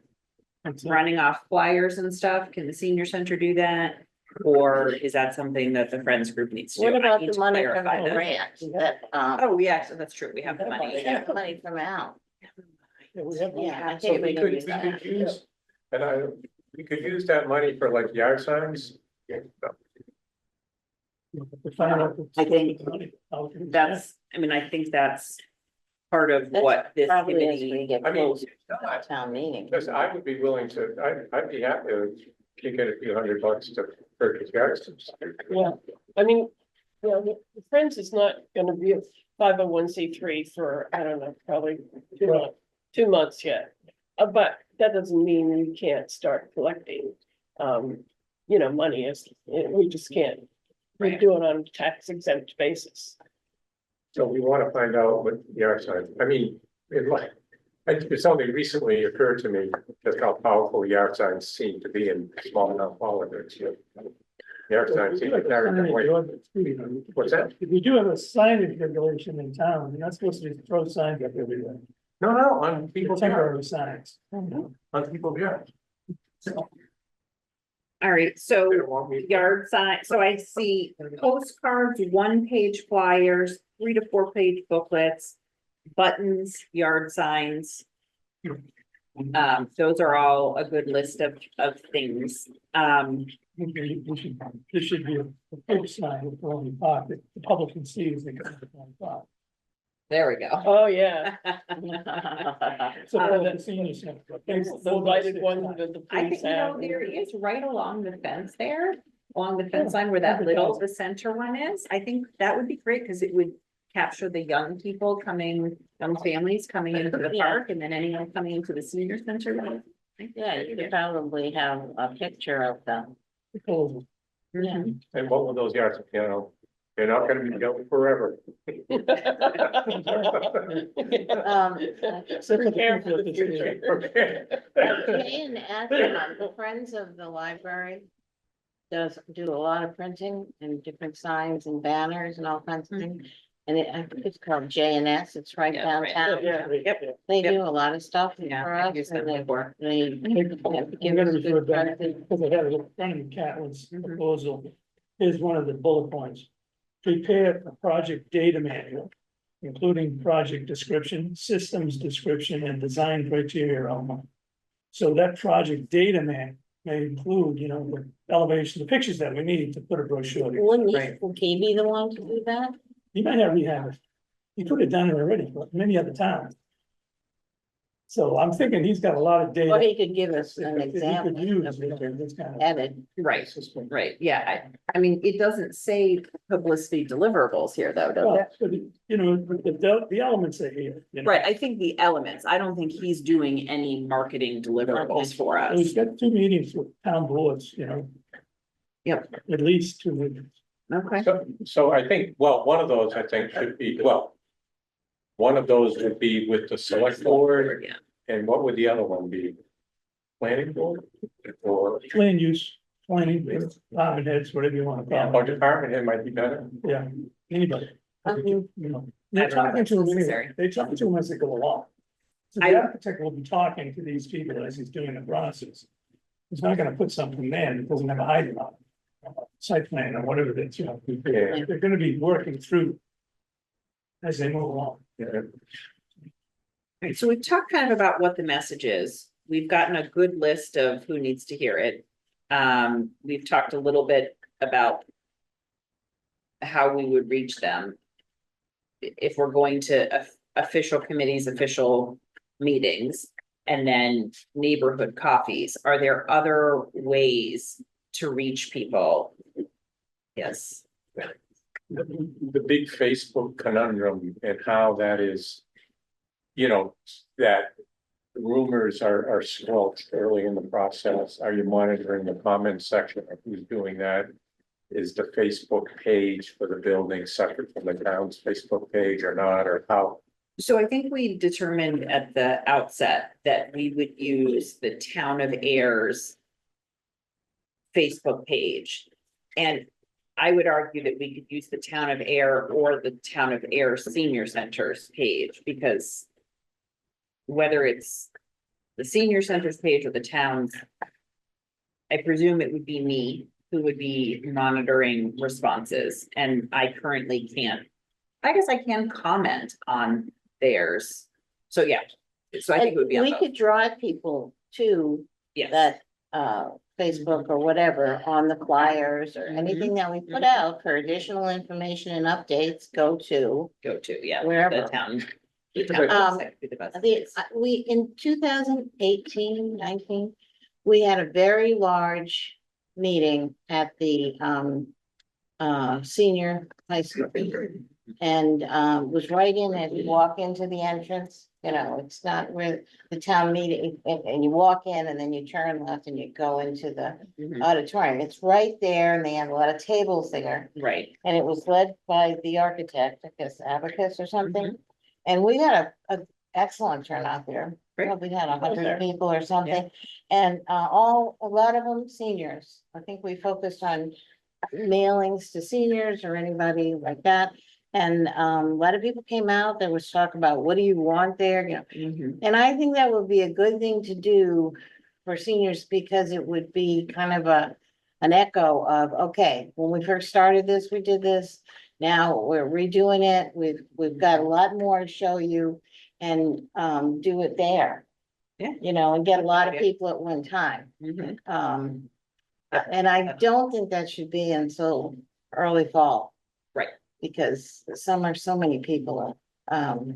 Running off flyers and stuff, can the senior center do that? Or is that something that the Friends group needs to do? What I about need the to money from clarify the that. grant that, Oh, yeah, so that's true, we have the money. we have money from Al? Yeah, we have. Yeah, I So think we we could, can use that. use, we could use that money for like yard signs. I think That's, I think that's part of That's what this Probably as committee. we get I mean, closer to the town meeting. Because I would be willing to, I'd be happy to kick in a few $100 to purchase yard signs. Yeah, I mean, the Friends is not gonna be a 501c3 for, I don't know, probably 2 months yet. But that doesn't mean we can't start collecting, money we just can't. We Right. do it on a tax exempt basis. So we want to find out what yard signs, it's only recently occurred to me just how powerful yard signs seem to be in small enough politics. Yard signs seem to carry the weight. What's that? If you do have a signage regulation in town, you're not supposed to just throw signs up everywhere. No, on people's yards, Temporary signs. on people's yards. All right, They so don't want me- yard sign, so I see postcards, 1-page flyers, 3 to 4 page booklets, buttons, yard signs. Those are all a good list of things. This should be a post sign with only park, that the public can see as they go to the park. There we go. Oh, yeah. So for that senior center. The lighted one that the I police think, you know, have. there is right along the fence there, along the fence line where that little, the center one is. I think that would be great because it would capture the young people coming, young families coming into the Yeah. park and then anyone coming into the senior center. Yeah, you could probably have a picture of them. Proposal. Mhm. And what were those yards, you know, they're not gonna be built forever. Um, Prepare for the future. Okay. Jay and Ash, the Friends of the Library do a lot of printing and different signs and banners and all kinds of things. And I think it's called J&S, it's right Yeah, right. downtown. Yeah. Yep. They Yep. do a lot of stuff Yeah, for I've us used and them before. they I'm give gonna us refer good back, presents. because I had it in front of me, Caitlin's Mhm. proposal. Here's one of the bullet points. Prepare a project data manual, including project description, systems description, and design criteria outline. So that project data man may include, you know, the elevation, the pictures that we need to put a brochure together. Wouldn't Right. he be the one to do that? You might have it. He could have done it already, but many other towns. So I'm thinking he's got a lot of Or data. he could give us an that he could example use of in this kind of edit. Right, system. right. Yeah, I mean, it doesn't say publicity deliverables here though, does Well, it? but, you know, the elements are here. you know. Right, I think the elements, I don't think he's doing any marketing deliverables for So he's us. got 2 meetings with town boards, you know. Yep. At least 2 meetings. Okay. So I think, well, one of those I think should be, well. One of those would be with the select board, Yeah. and what would the other one be? Planning board? Or, Land use, planning, department heads, whatever you want to or call it. department head might be better. Yeah, anybody. You know, they're I don't know if talking to him, that's anyway. necessary. They talk to him as they go along. So I- the architect will be talking to these people as he's doing the process. He's not gonna put something there that doesn't have a height on it. Site plan or whatever it is, you know, Yeah. they're gonna be working through. As they move along. Yeah. Right, so we've talked kind of about what the message is. We've gotten a good list of who needs to hear it. We've talked a little bit about how we would reach them. If we're going to official committees, official meetings, and then neighborhood coffees, are there other ways to reach people? Yes, The big Facebook conundrum and how that is. You know, that rumors are squelched early in the process. Are you monitoring the comment section of who's doing that? Is the Facebook page for the building separate from the town's Facebook page or not, or how? so I think we determined at the outset that we would use the town of Ayer's Facebook page. And I would argue that we could use the town of Ayer or the town of Ayer Senior Center's page, because whether it's the senior center's page or the town's, I presume it would be me who would be monitoring responses, and I currently can't. I guess I can comment on theirs. So, yeah, so I think it would be on We both. could drive people to Yes. that Facebook or whatever on the flyers or Mhm. anything that we put out for additional information and updates, go to. Go to, yeah, Wherever. the town. Um, We, in 2018, 19, we had a very large meeting at the senior high school. And was right in as you walk into the entrance, you know, it's not where the town meeting, and you walk in and then you turn left and you go into the Mhm. auditorium. It's right there and they have a lot of tables there. Right, And it was led by the architect, I guess Abacus or something. And we got a excellent turnout there. Great. Probably had 100 Okay. people or something. And a lot of them seniors. I think we focused on mailings to seniors or anybody like that. And a lot of people came out. There was talk about, what do you want there? You know, Mhm. and I think that would be a good thing to do for seniors, because it would be kind of an echo of, okay, when we first started this, we did this. Now we're redoing it. We've got a lot more to show you and do it there. Yeah. You know, and get a lot of idea. people at one time. Mhm. And I don't think that should be until early fall. Right. Because the summer, so many people are out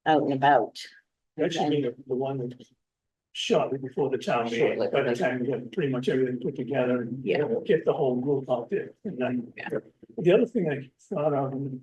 and about. That should be the one that shortly before the town meeting, Shortly. by the time we get pretty much everything put together and Yeah. get the whole group out there. And then, Yeah. the other thing I thought of,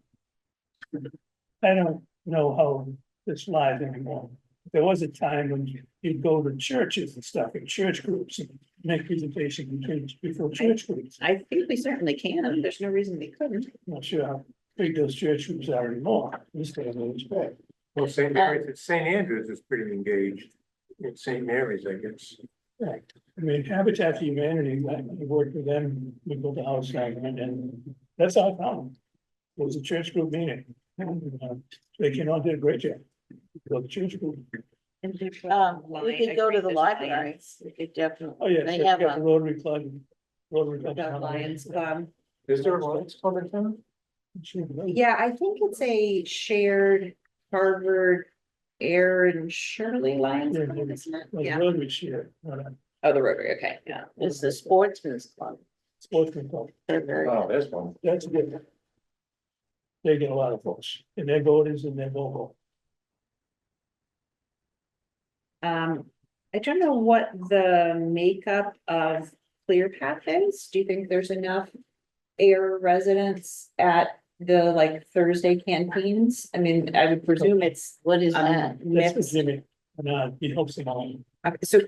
I don't know how this lies anymore. There was a time when you'd go to churches and stuff, in church groups, and make presentations before church groups. I think we certainly can. There's no reason we couldn't. Not sure how big those church groups are anymore. This day and age, but Well, St. Mary's, St. Andrews is pretty engaged. In St. Mary's, I guess. right. I mean, Habitat for Humanity, I worked with them, we built a house down there, and that's how I found them. It was a church group meeting. And, they came on, did a great job. The church group, We could go to the library. We could definitely. oh, yeah, They so have got the a, Rotary Club. Rotary Club. Lions Club. Is there a Lions Club in town? Yeah, I think it's a shared Harvard, Ayer and Shirley Lions Yeah, Club, isn't it? Like Yeah. Rotary share, Oh, the Rotary, okay, yeah. it's the Sportsman's Club. sportsman club, They're very, Oh, there's one. that's good. They get a lot of votes, and they're voters and they're vocal. I don't know what the makeup of Clear Path is. Do you think there's enough Ayer residents at the like Thursday canteens? I mean, I would presume it's what is that? That's for mixed. Jimmy, and he helps them out. Okay, so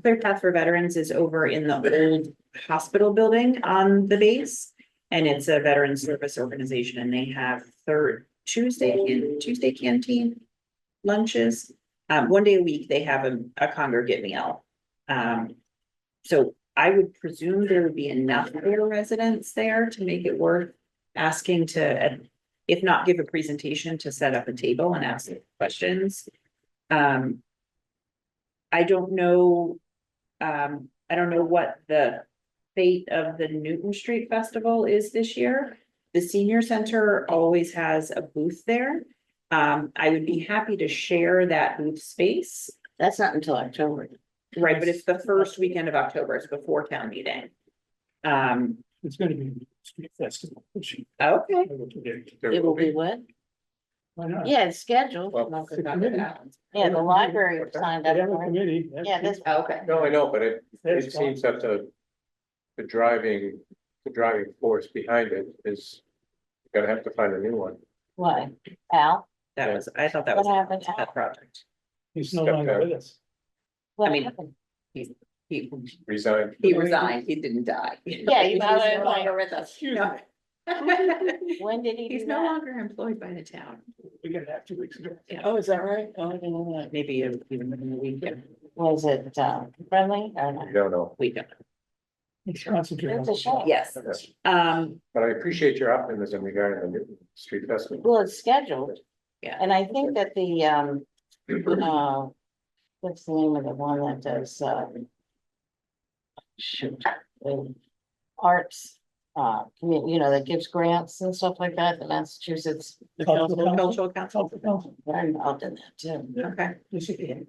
Clear Path for Veterans is over in the old hospital building on the base. And it's a veteran service organization and they have Tuesday canteen lunches. One day a week, they have a congregate meal. So I would presume there would be enough Ayer residents there to make it worth asking to, if not give a presentation, to set up a table and ask questions. I don't know what the fate of the Newton Street Festival is this year. The senior center always has a booth there. I would be happy to share that booth space, That's not until October. right, but it's the first weekend of October, it's before town meeting. It's gonna be a street festival. Which Okay. I will predict. There It will be what? Why not? Yeah, it's scheduled. Well, Not good, not good, that one. Yeah, the library signed They up have a for it. committee. Yeah, this, Okay, No, I know, but it That's seems that the driving force behind it is, you're gonna have to find a new one. what, Al? that was, I thought that What was happened? that project. He's no longer with us. What I mean- happened? He Resigned. resigned, he didn't die. Yeah, you He's know, no like- longer with us. No. When did he He's do no that? longer employed by the town. We got that 2 weeks ago. Oh, is that right? Oh, I didn't know that. Maybe even within the weekend. Was it, friendly or You not? don't know, Weekend. He's concentrating. It's a shame. Yes. but I appreciate your optimism regarding the Newton Street Festival. Well, it's scheduled. Yeah. And I think that the, what's the name of the one that does, shoot, the arts, that gives grants and stuff like that, the Massachusetts. The Cultural Council. Cultural Council. Cultural Council. They're involved in that too. Okay. Yes, it is.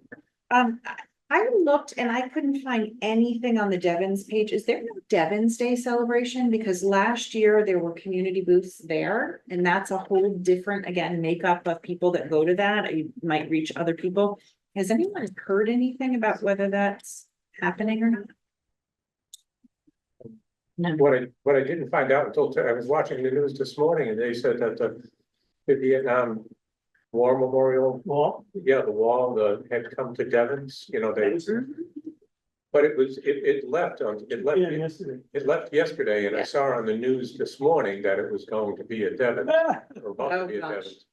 I looked and I couldn't find anything on the Devon's page. Is there no Devon's Day celebration? Because last year there were community booths there. And that's a whole different, again, makeup of people that go to that. You might reach other people. Has anyone heard anything about whether that's happening or not? What I didn't find out until, I was watching the news this morning and they said that the Vietnam War Memorial, Well, the wall, had come to Devon's, but it left yeah, yesterday. it left yesterday and I Yeah. saw on the news this morning that it was going to be at Devon, Ah, or about to be at Oh, gosh. Devon's.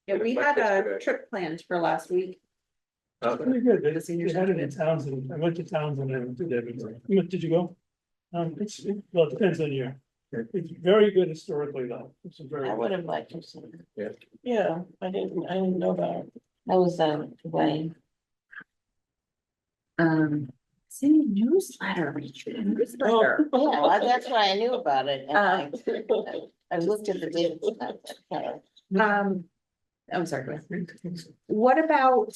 Yeah, we Like had a yesterday. trip planned for last week. pretty good. The senior They had it center. in Townsend. I went to Townsend and I went to Devon. Did you go? Well, it depends on your, it's very good historically though. It's a very. I would have liked to see that. Yeah, I didn't know about it. That was, Wayne. City newsletter. Newsletter. Yeah, well, that's why I knew about it. And I looked at the dates. I'm sorry, go ahead. What about,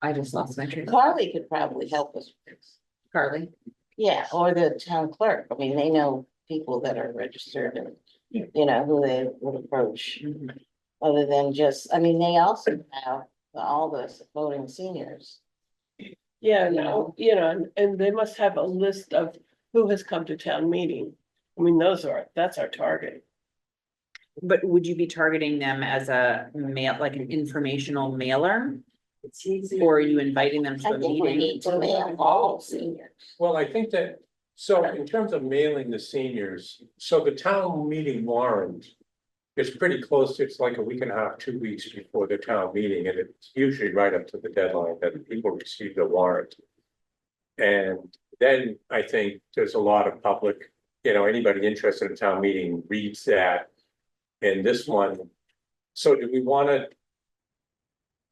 I just lost my train. of thought. Carly could probably help us with this. Carly, Yeah, or the town clerk. I mean, they know people that are registered and you know, who they would approach. Other than just, I mean, they also have all the voting seniors. Yeah, no, you know, and they must have a list of who has come to town meeting. I mean, that's our target. But would you be targeting them as a mail, like an informational mailer? Or are you inviting them to I a think we meeting? need to mail all seniors. Well, I think that, so in terms of mailing the seniors, so the town meeting warrant. It's pretty close, it's like a week and a half, 2 weeks before the town meeting, and it's usually right up to the deadline that people receive the warrant. And then I think there's a lot of public, you know, anybody interested in town meeting reads that. And this one, so do we wanna?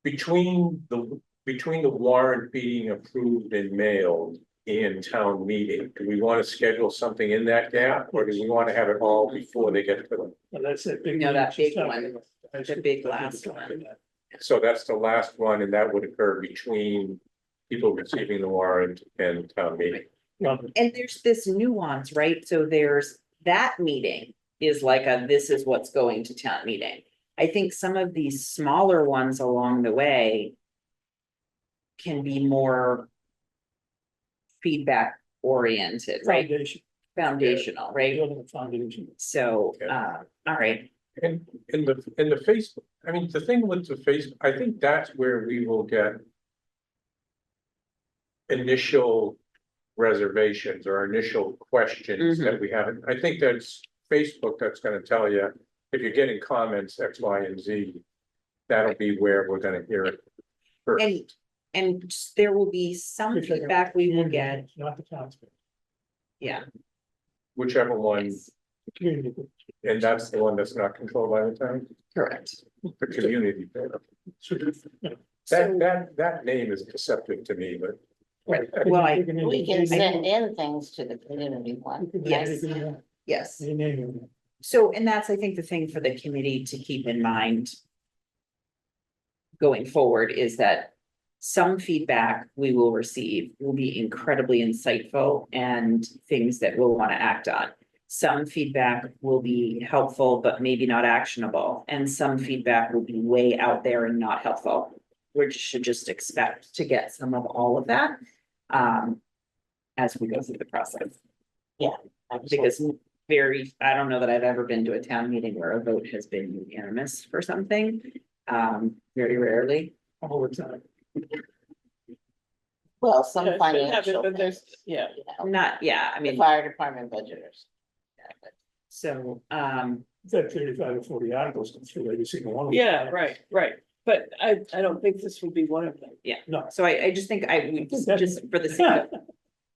Between the warrant being approved and mailed and town meeting, do we wanna schedule something in that gap, or do we wanna have it all before they get to them? Well, that's that big. No, that one she's big talking one. about. The big last one. So that's the last one, and that would occur between people receiving the warrant and town meeting. Well, And there's this nuance, right? So there's that meeting is like this is what's going to town meeting. I think some of these smaller ones along the way can be more feedback oriented, right? Foundation, Foundational, right? building a foundation. So, all right, And in the Facebook, I mean, the thing with the Facebook, I think that's where we will get. Initial reservations or initial questions that we haven't, I think that's Facebook that's gonna tell you. If you're getting comments X, Y, and Z, that'll be where we're gonna hear it first. and there will be some Which are- feedback we will get, Not the townspeople, yeah. Whichever one, Yes, the community. and that's the one that's not controlled by the town, correct. the community. So, you know, That name is deceptive to me, but. Right. Well, you can- We can you send in things to the community one. can- Yes. you can- Yes. you name it. So, and that's, I think, the thing for the committee to keep in mind. Going forward is that some feedback we will receive will be incredibly insightful and things that we'll want to act on. Some feedback will be helpful, but maybe not actionable, and some feedback will be way out there and not helpful. We should just expect to get some of all of that. As we go through the process. Because I don't know that I've ever been to a town meeting where a vote has been unanimous for something. Very rarely. All the time. Well, some Yeah, it should have it, financial but there's, things, yeah, you know, Not, yeah, I the mean, fire department budgeters. so, It's had 35 or 40 articles come through every single one of them. yeah, right. But I don't think this would be one of them. No. so I just think I would just for the sake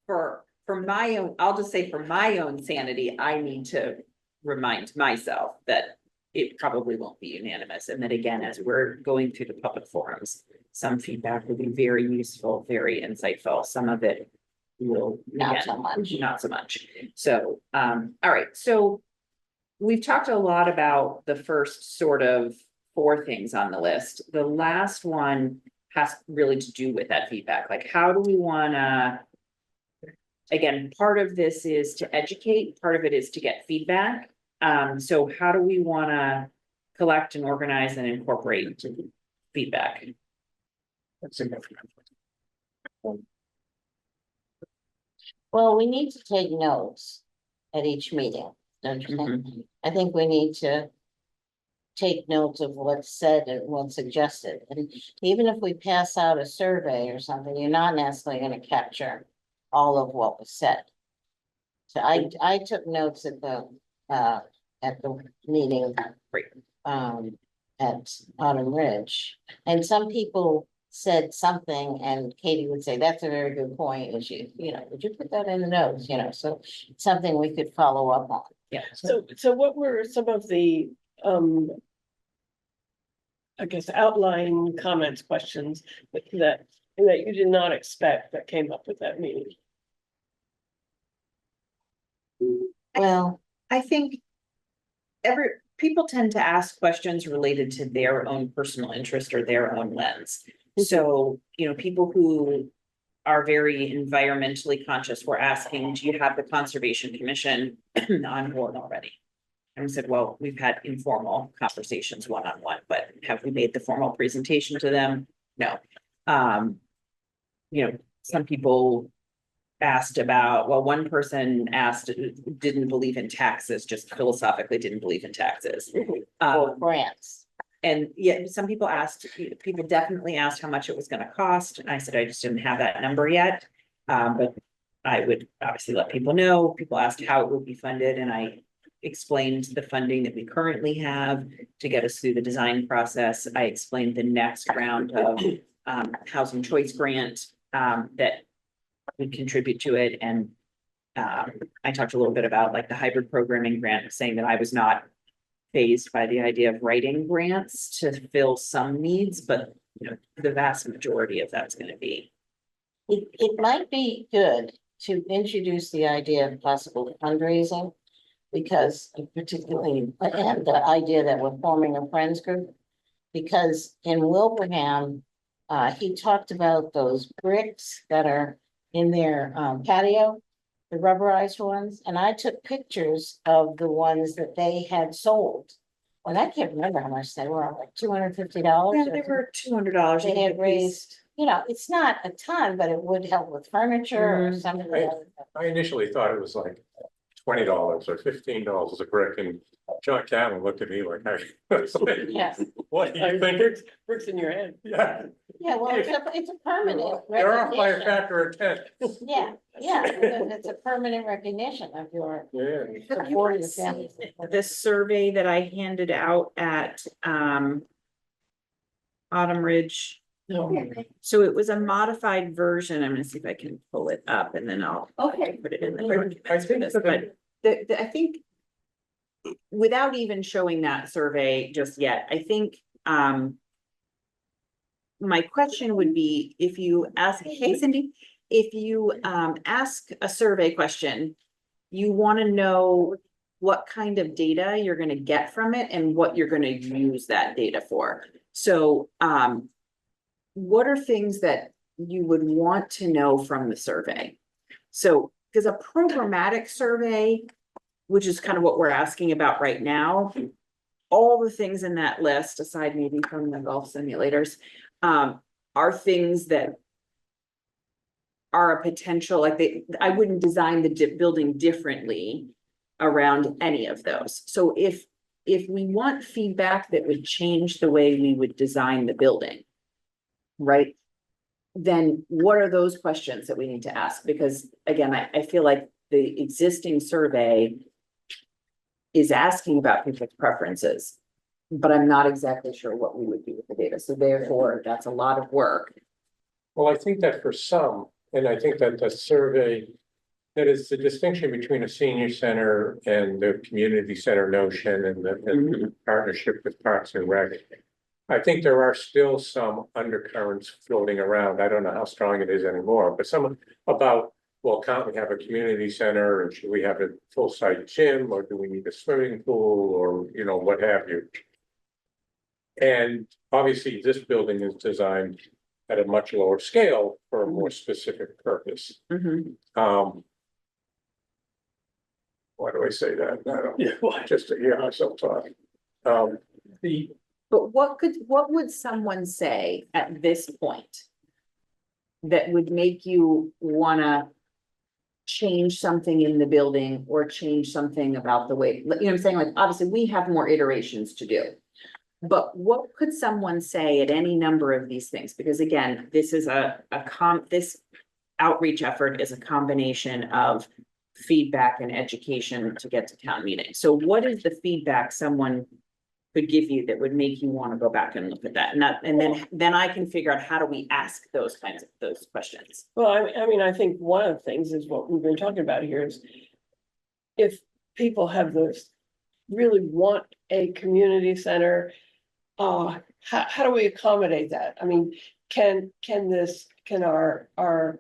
of. For my own, I'll just say for my own sanity, I need to remind myself that. It probably won't be unanimous, and that again, as we're going through the public forums, some feedback will be very useful, very insightful, some of it. Will, Not again, so much. not so much, so, all right, so. We've talked a lot about the first sort of 4 things on the list. The last one has really to do with that feedback, like how do we wanna? Again, part of this is to educate, part of it is to get feedback. So how do we wanna collect and organize and incorporate feedback? Well, we need to take notes at each meeting, don't you think? I think we need to take notes of what's said and what's suggested, and even if we pass out a survey or something, you're not necessarily gonna capture all of what was said. So I took notes at the meeting. Great. At Autumn Ridge, and some people said something, and Katie would say, that's a very good point, and she, you know, would you put that in the notes, you know, so something we could follow up on. So what were some of the, I guess, outline comments, questions that you did not expect that came up with that meeting? Well, I think. People tend to ask questions related to their own personal interest or their own lens. So, people who are very environmentally conscious were asking, do you have the Conservation Commission on board already? And we said, well, we've had informal conversations one-on-one, but have we made the formal presentation to them? No. You know, some people asked about, well, one person asked, didn't believe in taxes, just philosophically didn't believe in taxes. Or grants. And yet some people asked, people definitely asked how much it was gonna cost. And I said, I just didn't have that number yet. But I would obviously let people know. People asked how it would be funded, and I explained the funding that we currently have to get us through the design process. I explained the next round of housing choice grant that would contribute to it. And I talked a little bit about like the hybrid programming grant, saying that I was not fazed by the idea of writing grants to fill some needs, but you know, the vast majority of that's going to be. It might be good to introduce the idea of possible fundraising. Because particularly, and the idea that we're forming a friends group. Because in Wilbraham, he talked about those bricks that are in their patio, the rubberized ones, and I took pictures of the ones that they had sold. Well, I can't remember how much they were, like $250. Yeah, they were $200. They had raised, you know, it's not a ton, but it would help with furniture or something. Right. I initially thought it was like $20 or $15 a brick, and John Catlin looked at me like, Yes. what do you think? Bricks in your head. Yeah, Yeah, well, it's a permanent. they're off by a recognition. factor of 10. Yeah, because it's a permanent recognition of your Yeah. support of the family. The survey that I handed out at Autumn Ridge. No. So it was a modified version. I'm gonna see if I can pull it up and then I'll put it in the documents I for think this, that but I think. Without even showing that survey just yet, I think my question would be, if you ask, hey Cindy, if you ask a survey question, you want to know what kind of data you're going to get from it and what you're going to use that data for. So what are things that you would want to know from the survey? So, because a programmatic survey, which is kind of what we're asking about right now, all the things in that list, aside maybe from the golf simulators, are things that are a potential, like I wouldn't design the building differently around any of those. So if we want feedback that would change the way we would design the building, right? Then what are those questions that we need to ask? Because again, I feel like the existing survey is asking about people's preferences, but I'm not exactly sure what we would do with the data. So therefore, that's a lot of work. Well, I think that for some, and I think that the survey, that is the distinction between a senior center and the community center notion and the partnership with Parks and Rec. I think there are still some undercurrents floating around. I don't know how strong it is anymore, but some about, well, can't we have a community center, and should we have a full-size gym, or do we need a swimming pool, or, you know, what have you? And obviously, this building is designed at a much lower scale for a more specific purpose. Why do I say that? I don't, Yeah, just to hear myself talk. But what would someone say at this point that would make you wanna change something in the building or change something about the way, you know what I'm saying? Like, obviously, we have more iterations to do. But what could someone say at any number of these things? Because again, this is this outreach effort is a combination of feedback and education to get to town meeting. So what is the feedback someone could give you that would make you want to go back and look at that? And then I can figure out how do we ask those questions. Well, I mean, I think one of the things is what we've been talking about here is if people have those, really want a community center, how do we accommodate that? I mean, can our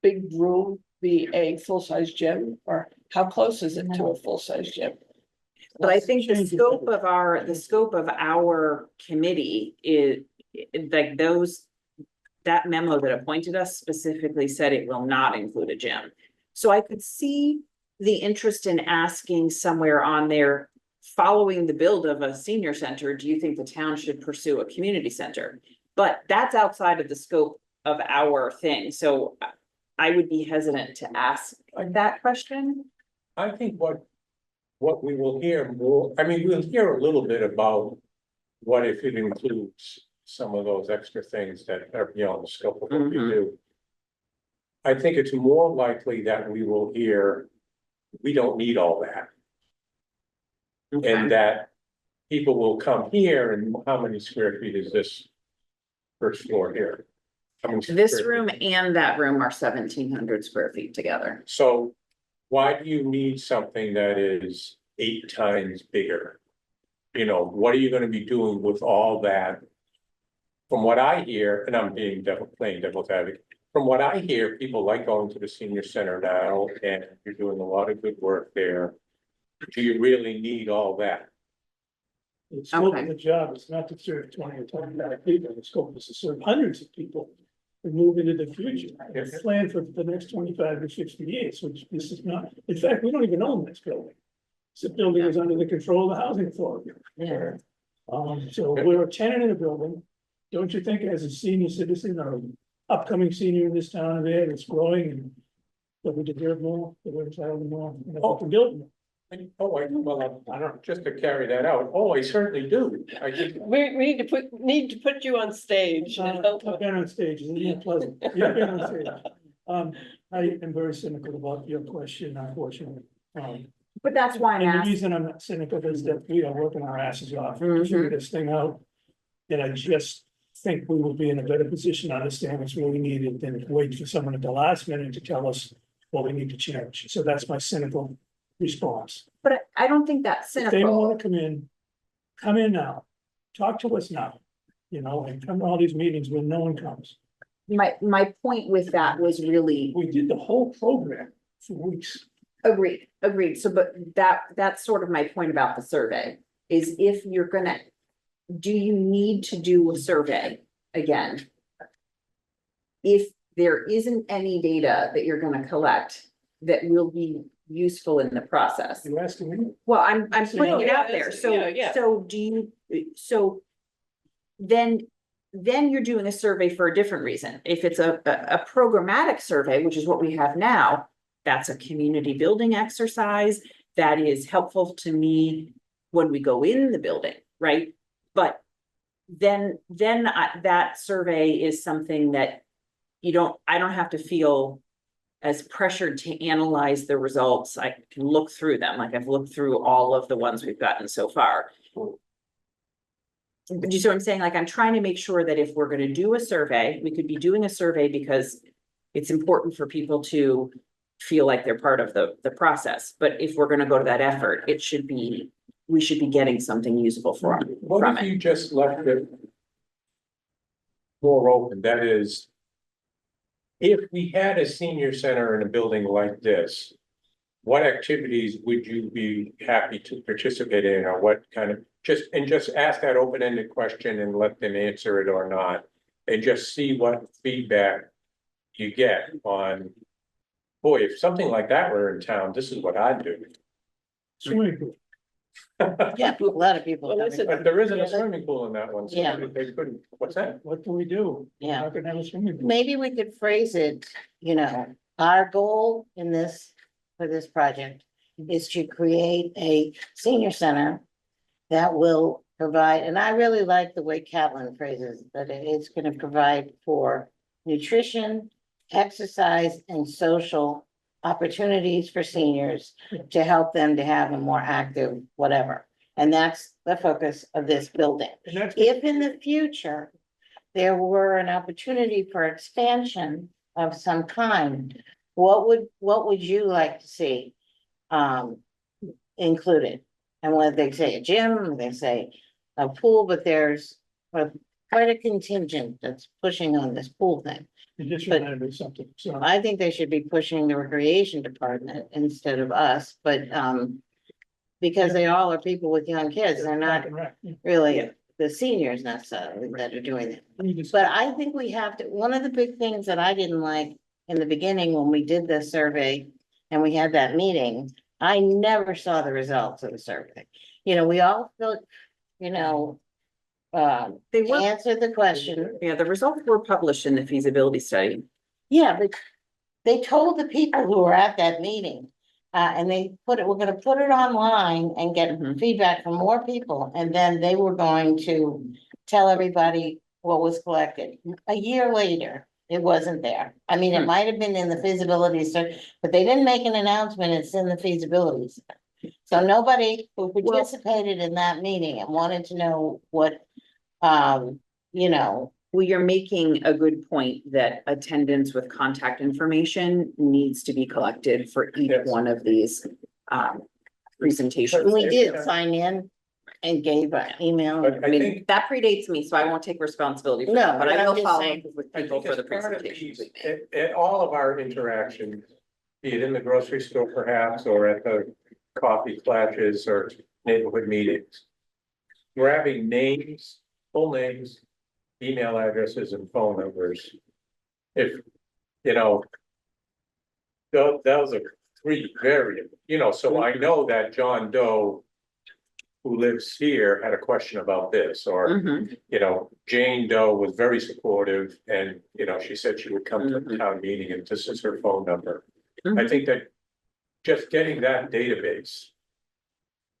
big room be a full-size gym, or how close is it to a full-size gym? But I think the scope of our committee is like that memo that appointed us specifically said it will not include a gym. So I could see the interest in asking somewhere on there, following the build of a senior center, do you think the town should pursue a community center? But that's outside of the scope of our thing, so I would be hesitant to ask that question. I think what we will hear more, I mean, we'll hear a little bit about what if it includes some of those extra things that are beyond the scope of what we Mhm. do. I think it's more likely that we will hear, we don't need all that, Okay. and that people will come here and how many square feet is this first floor here? How many This square room feet? and that room are 1,700 square feet together. So why do you need something that is 8 times bigger? You know, what are you gonna be doing with all that? From what I hear, and I'm playing devil's advocate, from what I hear, people like going to the senior center now, and you're doing a lot of good work there. Do you really need all that? The scope Okay. of the job is not to serve 20 or 25 people, the scope is to serve hundreds of people. And move into the future, and plan for the next 25 to 50 years, which this is not, in fact, we don't even own this building. This building is under the control of the housing authority. Yeah. So we're a tenant in a building. Don't you think as a senior citizen or upcoming senior in this town of Ayer that's growing and that we deserve more, that we're entitled to more, and that we can build more? Oh, I don't, just to carry that out, oh, I certainly do, I just, We need to put you on stage. I've been on stage, isn't it pleasant? You've been on stage. I am very cynical about your question, unfortunately. But that's why I'm And the asking. reason I'm not cynical is that we are working our asses off to Mhm. figure this thing out. And I just think we will be in a better position to understand what's really needed than wait for someone at the last minute to tell us what we need to change. So that's my cynical response. But I don't think that's If they cynical. wanna come in now, talk to us now, you know, and come to all these meetings when no one comes. My point with that was really, We did the whole program for weeks. agreed. So, but that's sort of my point about the survey, is if you're gonna, do you need to do a survey again? If there isn't any data that you're gonna collect that will be useful in the process. You asking me? Well, I'm putting it Yeah, out there, that's- so, yeah. so do you, so. Then you're doing a survey for a different reason. If it's a programmatic survey, which is what we have now, that's a community building exercise that is helpful to me when we go in the building, right? But then that survey is something that I don't have to feel as pressured to analyze the results. I can look through them, like I've looked through all of the ones we've gotten so far. Do you see what I'm saying? Like, I'm trying to make sure that if we're gonna do a survey, we could be doing a survey because it's important for people to feel like they're part of the process. But if we're gonna go to that effort, we should be getting something usable from what if it. you just left it more open, that is, if we had a senior center in a building like this, what activities would you be happy to participate in, or what kind of, just ask that open-ended question and let them answer it or not, and just see what feedback you get on, boy, if something like that were in town, this is what I'd do. Swimming pool. Yeah, a lot of people. Well, coming. listen, But there isn't a swimming pool in that one, so Yeah. they couldn't, what's that? What can we do? Yeah. How can I have a swimming pool? Maybe we could phrase it, you know, our goal in this, for this project is to create a senior center that will provide, and I really like the way Catlin phrases, that it's gonna provide for nutrition, exercise, and social opportunities for seniors to help them to have a more active whatever. And that's the focus of this building. And that's, If in the future, there were an opportunity for expansion of some kind, what would you like to see? Included, and whether they say a gym, they say a pool, but there's quite a contingent that's pushing on this pool thing. it just reminded me of something, so. I think they should be pushing the recreation department instead of us, but, because they all are people with young kids, they're not really the seniors necessarily that are doing it. But I think we have to, one of the big things that I didn't like in the beginning when we did the survey and we had that meeting, I never saw the results of the survey. You know, we all felt, you know, They were, answered the question. yeah, the results were published in the feasibility study. Yeah, but they told the people who were at that meeting, and we're gonna put it online and get Mhm. feedback from more people, and then they were going to tell everybody what was collected. A year later, it wasn't there. I mean, it Hmm. might have been in the feasibility study, but they didn't make an announcement, it's in the feasibility study. So nobody who participated in that meeting and wanted to know what, you know, Well, you're making a good point that attendance with contact information needs to be collected for each Yes. one of these presentations. we did sign in and gave an email. But I I mean, think, that predates me, so I won't take responsibility for No, that, but but I I'm will just follow saying- up with I people think for as the part of presentations these, we make. at all of our interactions, be it in the grocery store perhaps, or at the coffee clashes or neighborhood meetings. Grabbing names, full names, email addresses and phone numbers. If, you know. Those are three very, so I know that John Doe. Who lives here had a question about this, or, Mhm. Jane Doe was very supportive and, she said she would come to the Mhm. town meeting and this is her phone number. I Mhm. think that just getting that database.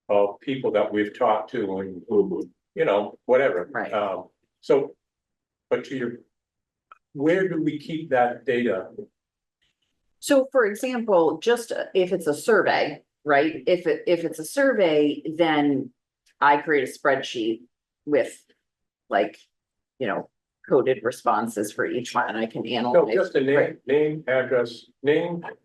Of people that we've talked to and who, whatever. Right. So, but where do we keep that data? So for example, just if it's a survey, right? If it's a survey, then I create a spreadsheet with like, coded responses for each one and I can No, analyze. just a name, address,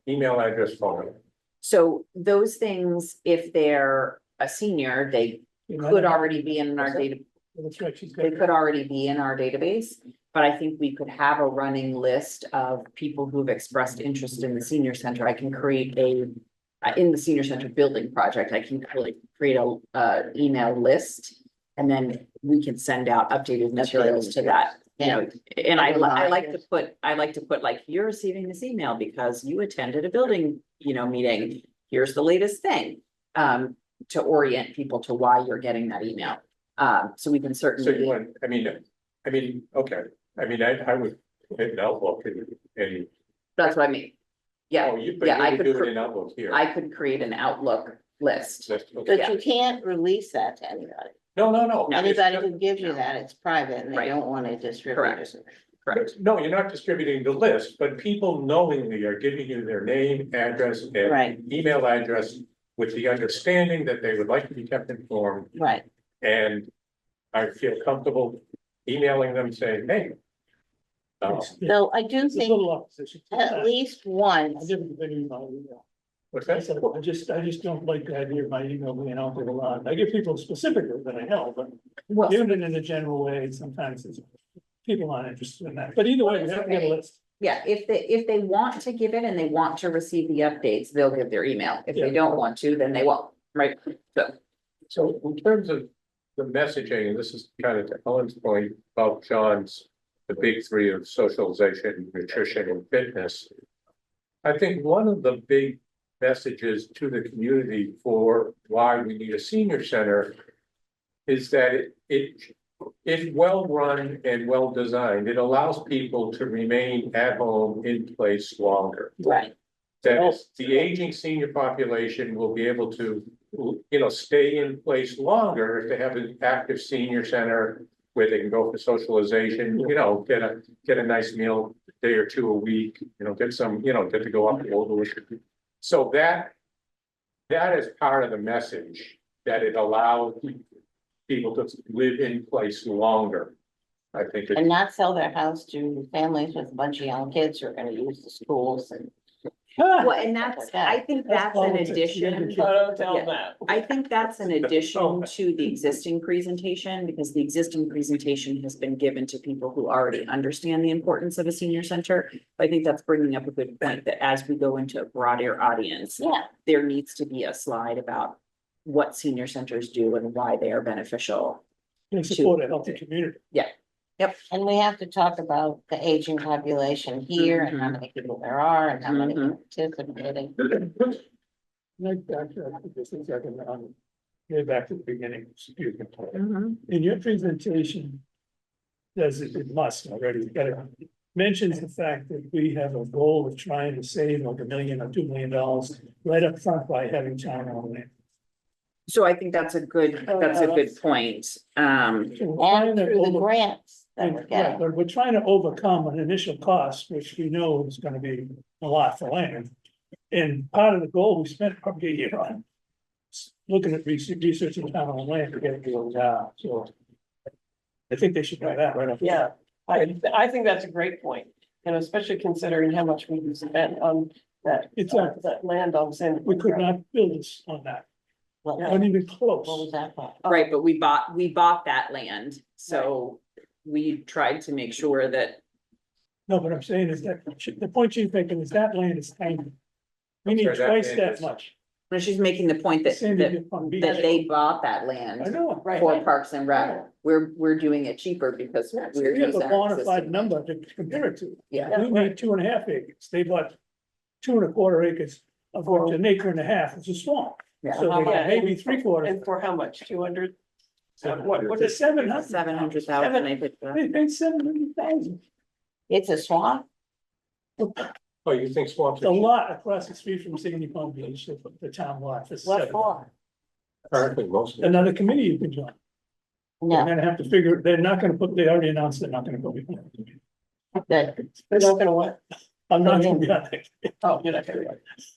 email address, phone number. So those things, if they're a senior, they could already be in our data, That's right, she's got. they could already be in our database. But I think we could have a running list of people who've expressed interest in the senior center. I can create in the senior center building project, I can create a email list. And then we can send out updated materials to that, and I like to put like, you're receiving this email because you attended a building, meeting. Here's the latest thing, to orient people to why you're getting that email. So we can So certainly. you want, okay, I would hit an Outlook and. That's what I mean. Yeah, Oh, you I would could do it in Outlook here. I could create an Outlook list. Okay. But you can't release that to anybody. No. No. Anybody who gives you that, it's private and they Right. don't want to distribute Correct. it. Correct. No, you're not distributing the list, but people knowingly are giving you their name, address, and Right, email address with the understanding that they would like to be kept informed, right. and I feel comfortable emailing them saying, hey. So I do It's a think little opposition. at least I once, didn't give any of my email. What's I that? said, I just don't like the idea of my email being out there a lot. I give people specifically that I know, but Well, giving it in a general way, sometimes it's. People aren't interested in that, but either way, we have to get a list. yeah, if they want to give it and they want to receive the updates, they'll give their email. If they Yeah. don't want to, then they won't, right? So, So in terms of the messaging, and this is kind of to Ellen's point about John's, the big three of socialization, nutrition, and fitness. I think one of the big messages to the community for why we need a senior center is that it's well-run and well-designed. It allows people to remain at home in place longer. right, That is, the aging senior population will be able to, stay in place longer if they have an active senior center where they can go for socialization, get a nice meal, a day or two a week, get some, get to go up to Old Louis. So that is part of the message, that it allows people to live in place longer. I think. and not sell their house to families with a bunch of young kids who are gonna use the schools and. well, and I think that's an politics. addition. I don't tell Yeah. that. I think that's an addition to the existing presentation, because the existing presentation has been given to people who already understand the importance of a senior center. I think that's bringing up a good point, that as we go into a broader audience, Yeah, there needs to be a slide about what senior centers do and why they are beneficial. They support a healthy community. And we have to talk about the aging population here and how Mhm. many people there are and how many Mhm. are participating. Like, this is like, way back to the beginning, excuse me. Mhm. In your presentation, does it must already, mentions the fact that we have a goal of trying to save like $1 million or $2 million right up front by having town owned land. So I think that's a good point. So we're trying And to through the over- grants that we're Right, getting. but we're trying to overcome an initial cost, which we know is gonna be a lot for land. And part of the goal we spent probably a year on. Looking at researching town on land to get it to down, so. I think they should try that right off. Yeah, I think that's a great point, and especially considering how much we spent on that. It's That land on San. We could not build this on that, What not even close. was that for? Right, but we bought that land, so we tried to make sure that, No, what I'm saying is that, the point she's making is that land is tiny. We I'm need sorry, that twice land that is- much. when she's making the point that, Sandy that, Dip on Beach. that they bought that I land know, Right. for Parks and Rec. We're doing it cheaper because we're we have using a our bona existing. fide number to compare it to. Yeah, We need 2.5 acres, they bought 2.25 acres, of which 1.5 acres is a swamp. Yeah. So they got maybe 3/4. And for how much, 200? What It's a is? 700. 700,000, I picked that. They paid 700,000. It's a swamp? Oh, you think swamps The are cheap? lot across the street from Sandy Pond Beach, the town lot. for What 700. for? Apparently, most of them. Another committee you can join. They're No, gonna have to figure, they're not gonna put, they already announced they're not gonna put. that, They're not gonna what? I'm not gonna be on it. Oh, you're not gonna.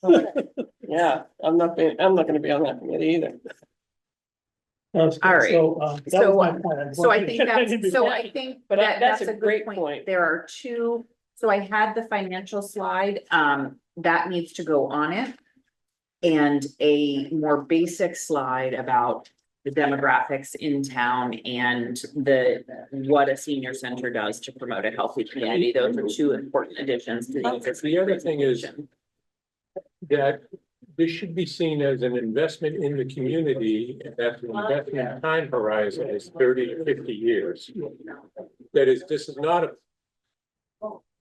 Okay. Yeah, I'm not gonna be on that committee either. All right. So, that was my plan. So I think I think But that that's that's a a good great point. point. There are two, so I had the financial slide, that needs to go on it. And a more basic slide about the demographics in town and what a senior center does to promote a healthy community. Those are two important additions to the existing. The other thing is- presentation. That this should be seen as an investment in the community, that the investment time horizon is 30 to 50 years. That is, this is not a.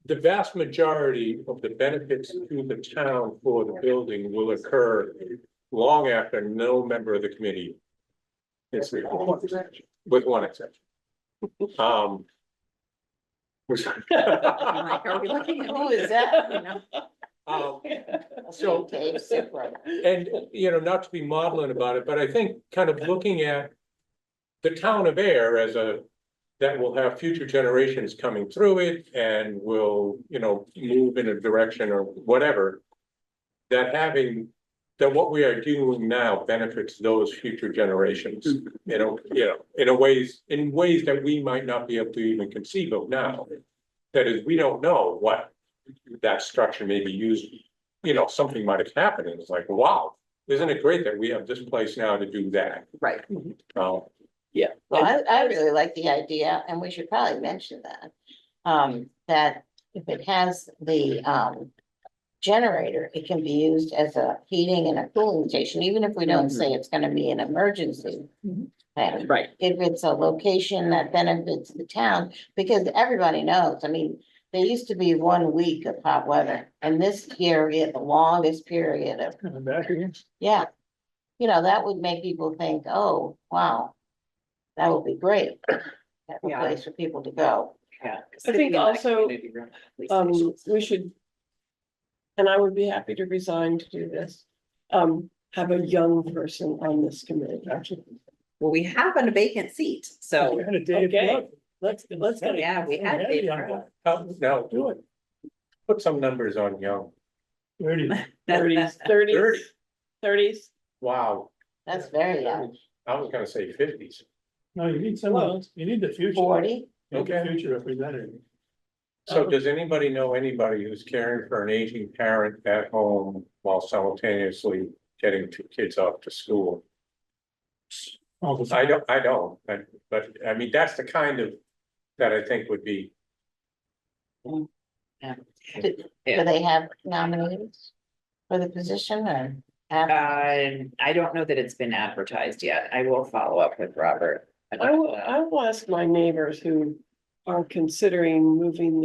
The vast majority of the benefits to the town for the building will occur long after no member of the committee is here, with one exception. Which- I'm like, are we looking at Who me? is that? You know? So- Dave Sipro. And, not to be maudlin about it, but I think kind of looking at the town of Ayer as that will have future generations coming through it and will, move in a direction or whatever. That what we are doing now benefits those future generations, in ways that we might not be able to even conceive of now. That is, we don't know what that structure may be used, something might have happened, and it's like, wow, isn't it great that we have this place now to do that? Right. Yeah. Well, I really like the idea, and we should probably mention that. That if it has the, generator, it can be used as a heating and a cooling station, even if we don't say it's gonna be an emergency. And Right. if it's a location that benefits the town, because everybody knows, I mean, there used to be 1 week of hot weather, and this period, the longest period of, Coming back again. yeah. That would make people think, oh, wow. That would be great. Have a Yeah. place for people to go. Yeah. I think also, we should. And I would be happy to resign to do this. Have a young person on this committee. Well, we have a vacant seat, We so, had a day of Okay. work. Let's get it. yeah, we had Heavy Dave on Farrell. Now, Do it. put some numbers on young. 30. 30s. Wow, That's very young. I was gonna say 50s. No, you need someone else. You need the future. 40. You need the Okay. future representative. So does anybody know anybody who's caring for an aging parent at home while simultaneously getting 2 kids off to school? All the I time. don't, but I mean, that's the kind of, that I think would be. Do they have nominees for the position or? I don't know that it's been advertised yet. I will follow up with Robert. I will ask my neighbors who are considering moving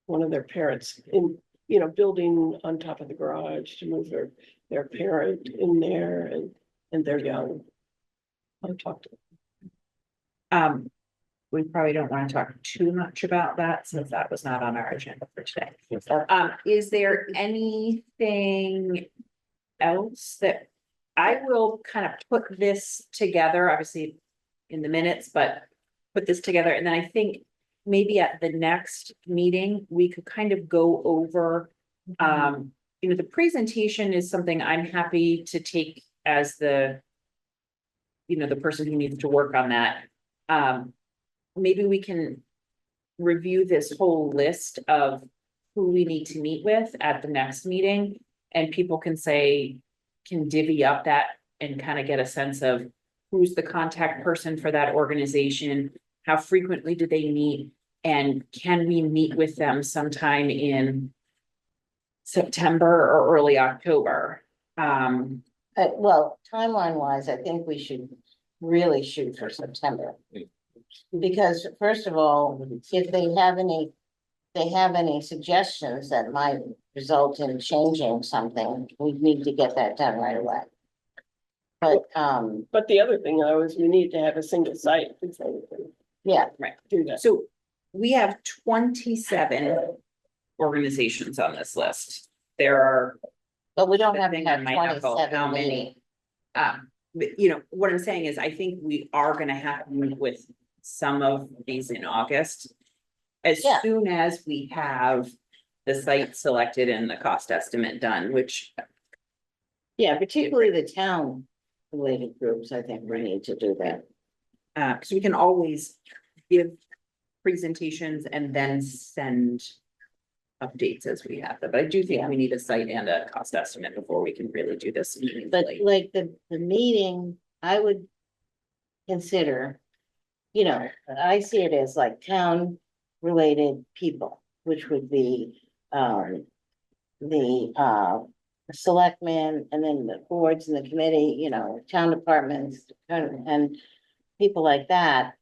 one of their parents in, building on top of the garage to move their parent in there and they're young. I'll talk to We probably don't want to talk too much about that since that was not on our agenda for today. Is there anything else that I will kind of put this together, obviously in the minutes, but put this together, and then I think maybe at the next meeting, we could kind of go over, the presentation is something I'm happy to take as the person who needs to work on that. Maybe we can review this whole list of who we need to meet with at the next meeting, and people can divvy up that and kind of get a sense of who's the contact person for that organization, how frequently do they meet, and can we meet with them sometime in September or early October? Well, timeline wise, I think we should really shoot for September. Because first of all, if they have any suggestions that might result in changing something, we need to get that done right away. But, But the other thing though is we need to have a single site before we can yeah, do that. So we have 27 organizations on this list. There are, but we don't The have to thing I have might not call how 27 many. meetings. but what I'm saying is I think we are gonna have to meet with some of these in August. As Yeah. soon as we have the site selected and the cost estimate done, which, Yeah, particularly the town related groups, I think we need to do that. because we can always give presentations and then send updates as we have them, but I do think we need a site and a cost estimate before we can really do this But meaningfully. like the meeting, I would consider, I see it as like town related people, which would be the selectmen and then the boards and the committee, town departments and people like that.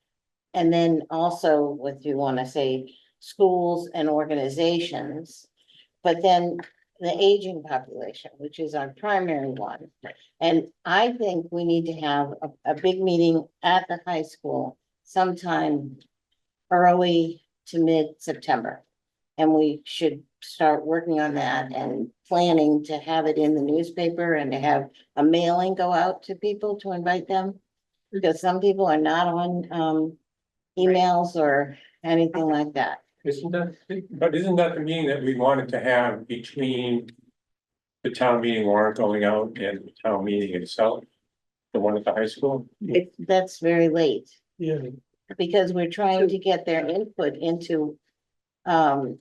And then also what you want to say, schools and organizations, but then the aging population, which is our primary one. And I think we need to have a big meeting at the high school sometime early to mid-September. And we should start working on that and planning to have it in the newspaper and to have a mailing go out to people to invite them. Because some people are not on emails or anything like that. Isn't that the meeting that we wanted to have between the town meeting warrant going out and the town meeting itself? The one at the high school? That's very late. Yeah, Because we're trying to get their input into, I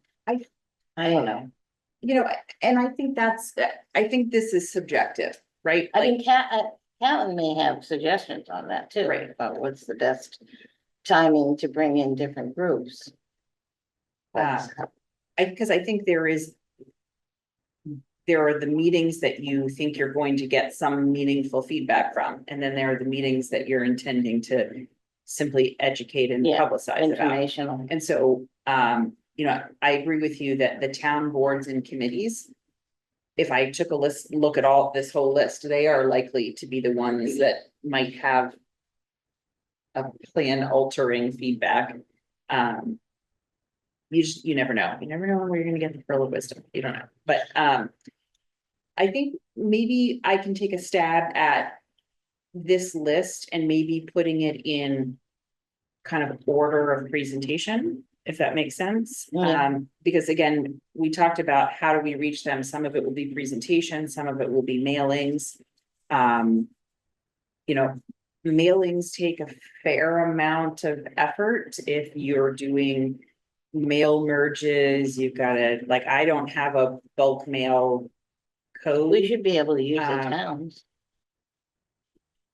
don't know. And I think I think this is subjective, right? I mean, Callan may have suggestions on that too, Right. about what's the best timing to bring in different groups. Because I think there are the meetings that you think you're going to get some meaningful feedback from, and then there are the meetings that you're intending to simply educate and Yeah, publicize about. Informational. And so, I agree with you that the town boards and committees, if I took look at this whole list, they are likely to be the ones that might have a plan altering feedback. You never know. You never know where you're gonna get the pearl of wisdom. You don't know, but, I think maybe I can take a stab at this list and maybe putting it in kind of order of presentation, if that makes sense. Yeah. Because again, we talked about how do we reach them? Some of it will be presentation, some of it will be mailings. Mailings take a fair amount of effort if you're doing mail merges. You've got to, I don't have a bulk mail code. We should be able to use the Um, towns.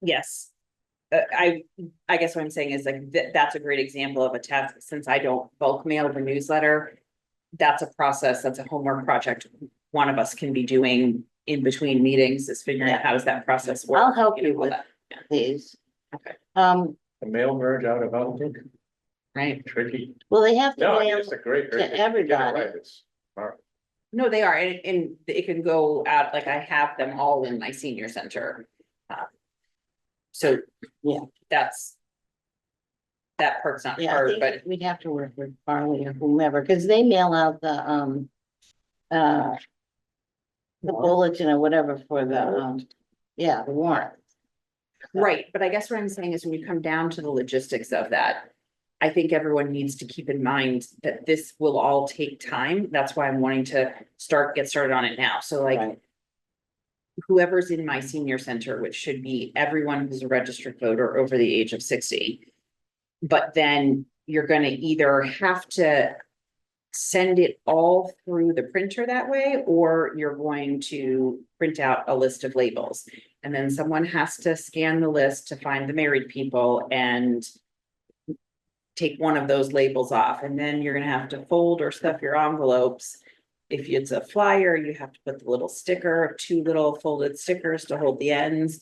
Yes. I guess what I'm saying is that's a great example of a task, since I don't bulk mail the newsletter. That's a process, that's a homework project one of us can be doing in between meetings, is figuring out how does that process work. I'll help you all with that. these. Okay. The mail merge out of Alton? right? Tricky. Well, they have to No, mail it's a great. to get it everybody. right, it's smart. No, they are, and it can go out, like I have them all in my senior center. So. Yeah. That's. That part's not Yeah, I hard, think but we'd have to work with Farley or whomever, because they mail out uh. The bulletin or whatever for the, yeah, the warrant. right, but I guess what I'm saying is when you come down to the logistics of that. I think everyone needs to keep in mind that this will all take time. That's why I'm wanting to get started on it now. So like. Right. Whoever's in my senior center, which should be everyone who's a registered voter over the age of 60. But then you're gonna either have to. Send it all through the printer that way, or you're going to print out a list of labels. And then someone has to scan the list to find the married people and. Take one of those labels off, and then you're gonna have to fold or stuff your envelopes. If it's a flyer, you have to put the little sticker, 2 little folded stickers to hold the ends.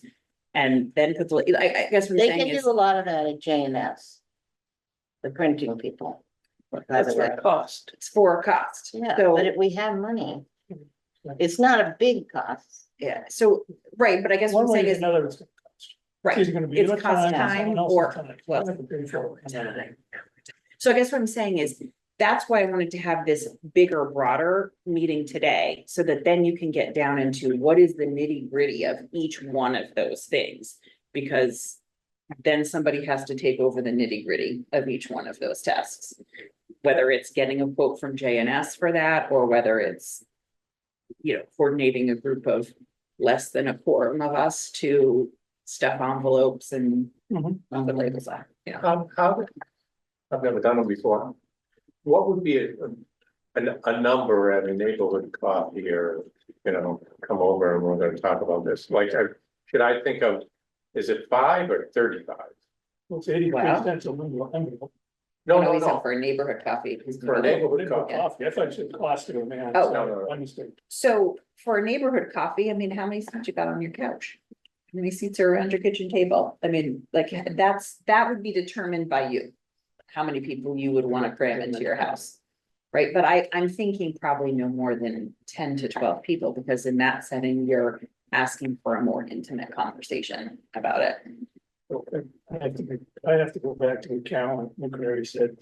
And then put the, I guess what I'm They saying can is, do a lot of that at JNS. The printing people. By That's the way, what cost. it's for a cost. yeah, So, but if we have money. It's not a big cost. yeah, so, right, but I guess what One I'm way saying or is, another, it's right, either gonna be it's your cost time, time someone else's or, time. well, You have to pay for it. so I guess what I'm saying is, that's why I wanted to have this bigger, broader meeting today, so that then you can get down into what is the nitty gritty of each one of those things. Because then somebody has to take over the nitty gritty of each one of those tasks. Whether it's getting a quote from JNS for that, or whether it's, coordinating a group of less than a quorum of us to stuff envelopes and Mhm. put labels on, I've never done them before. What would be a number at a neighborhood coffee or, come over and we're gonna talk about this, like, should I think of, is it 5 or 35? Well, it's 83 Wow. cents a little. No. For a neighborhood coffee. For a neighborhood Neighborhood coffee. coffee, I thought you said cost to a man. Oh. No. Understood. So for a neighborhood coffee, I mean, how many seats you got on your couch? How many seats are around your kitchen table? I mean, like, that would be determined by you. How many people you would want to cram into your house. Right, but I'm thinking probably no more than 10 to 12 people, because in that setting, you're asking for a more intimate conversation about it. Okay. I have to go back to what Carolyn McCrary said.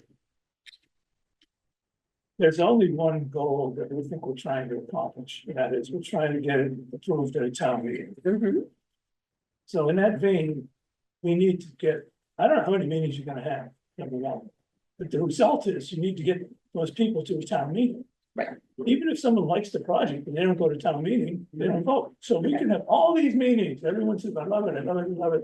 There's only one goal that we think we're trying to accomplish, and that is we're trying to get it approved at a town meeting. So in that vein, we need to get, I don't know how many meetings you're gonna have, number one. But the result is you need to get those people to a town meeting. Right. Even if someone likes the project and they don't go to town meeting, they don't vote. So we can have all these meetings, everyone says, I love it, I love it, I love it.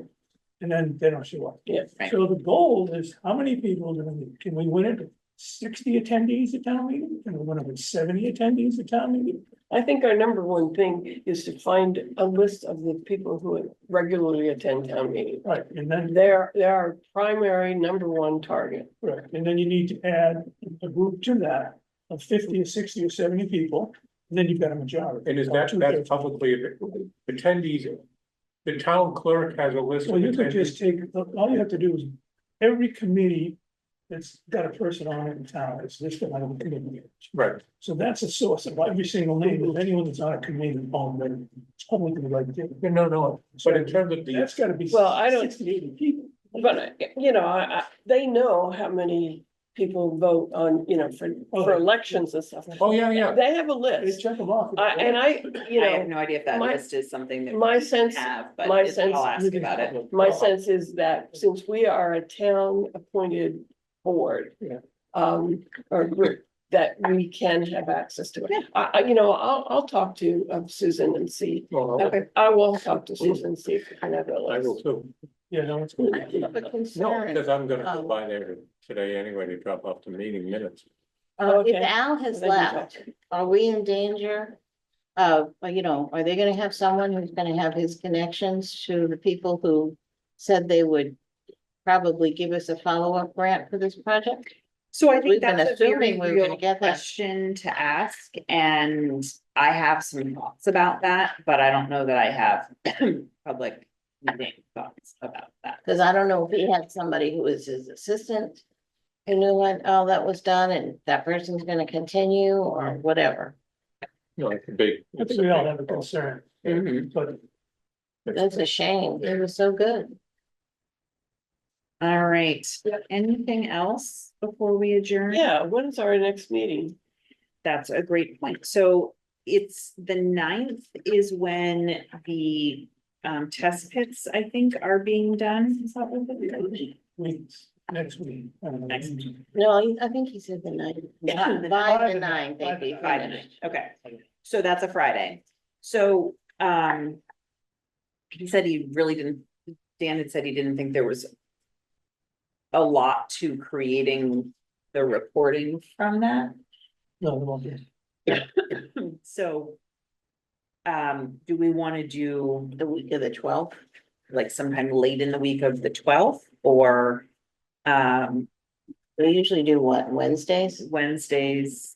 And then they don't show up. Yeah. Right. So the goal is how many people do we need? Can we win it? with 60 attendees at town meeting? Can we win it with 70 attendees at town meeting? I think our number one thing is to find a list of the people who regularly attend town meetings. Right, and then, They're our primary number one target. right, and then you need to add a group to that of 50 or 60 or 70 people, and then you've got a majority. And is or that's two-thirds. publicly, attendees, the town clerk has a list of So you could just attendees? take, all you have to do is, every committee that's got a person on it in town, is listed on the committee. Right, So that's a source of every single name of anyone that's on a committee on there. It's publicly like. no, but in terms of That's the, gotta be. Well, I don't- 60, 80 people. But, they know how many people vote on, for elections and stuff. oh, yeah, They have a They list. check them off. I I have no idea if that my- list is something that. my we sense- Have, but my I'll sense- ask about it. My sense is that since we are a town appointed board. Yeah. Or group, that we can have access to it. I'll talk to Susan and see. well, Okay. I will talk to Susan and see if we can have a I will list. too. Yeah, no, it's good. I have a No, concern. because I'm gonna go Um, by there today anyway to drop off the meeting minutes. If Okay. Al has Then you left, are we in danger of, are they gonna have someone who's gonna have his connections to the people who said they would probably give us a follow-up grant for this project? So I We've think been that's a very assuming we were gonna real get that. question to ask, and I have some thoughts about that, but I don't know that I have public meeting thoughts about that. Cause I don't know if he had somebody who was his assistant. who knew when all that was done and that person's gonna continue or whatever. You know, it's a big. I think we all have a concern, Mhm. but That's a shame. It was so good. All right, anything else before we adjourn? Yeah, when is our next meeting? That's a great point. So it's the 9th is when the test pits, I think, are being done. Is that what it is? weeks, next week. Next week. No, I think he said the ninth. Yeah, the By the ninth, they'd be Friday finished. night. Okay, so that's a Friday. So he said he really didn't, Dan had said he didn't think there was a lot to creating the reporting from that. No, the one. So do we want to do The week of the 12th. like sometime late in the week of the 12th or We usually do what, Wednesdays? Wednesdays?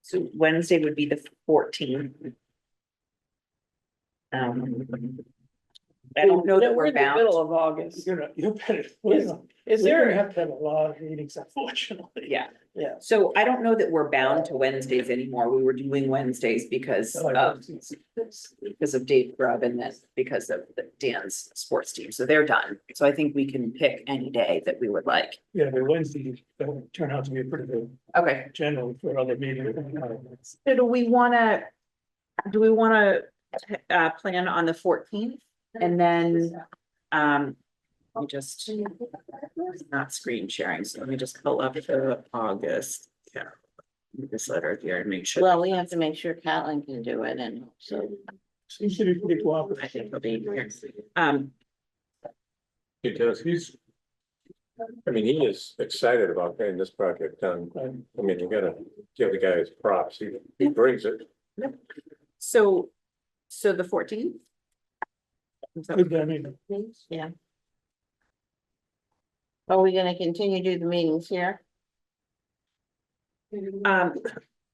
So Wednesday would be the 14th. I don't know that We're we're in the middle bound. of August. You're better. Is We're gonna there, have to have a lot of meetings, unfortunately. Yeah, yeah, so I don't know that we're bound to Wednesdays anymore. We were doing Wednesdays because of Dave Grubb and then because of Dan's sports team. So they're done. So I think we can pick any day that we would like. Yeah, but Wednesday, turn out to be a pretty good Okay. general for other meetings. So do we wanna plan on the 14th? And then, let me just, not screen sharing, so let me just pull up the August. Yeah. This letter here and make sure. Well, we have to make sure Catlin can do it and so. Seems to be pretty I cooperative. think he'll be here. Because I mean, he is excited about getting this project done. I mean, you gotta give the guy his props. He brings it. So the 14th? Good, I mean, Yeah. Are we gonna continue to do the meetings here?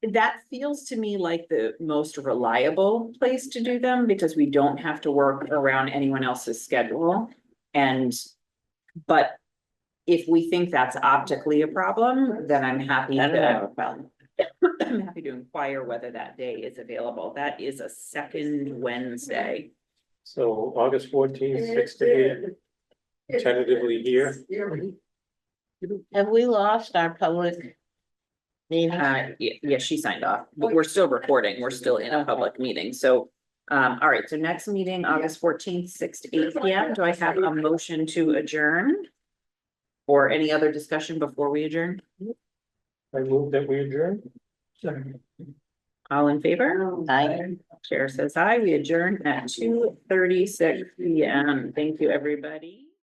That feels to me like the most reliable place to do them because we don't have to work around anyone else's schedule. But if we think that's optically a problem, then I'm happy I don't have to, a problem. I'm happy to inquire whether that day is available. That is a second Wednesday. So August 14th, 6 to 8, tentatively here. Have we lost our public meeting? Yeah, she signed off, but we're still recording. We're still in a public meeting. So, all right, so next meeting, August 14th, 6 to 8 PM. Do I have a motion to adjourn? Or any other discussion before we adjourn? I move that we adjourn. second. All in favor? Aye. Chair says aye. We adjourn at 2:36 PM. Thank you, everybody.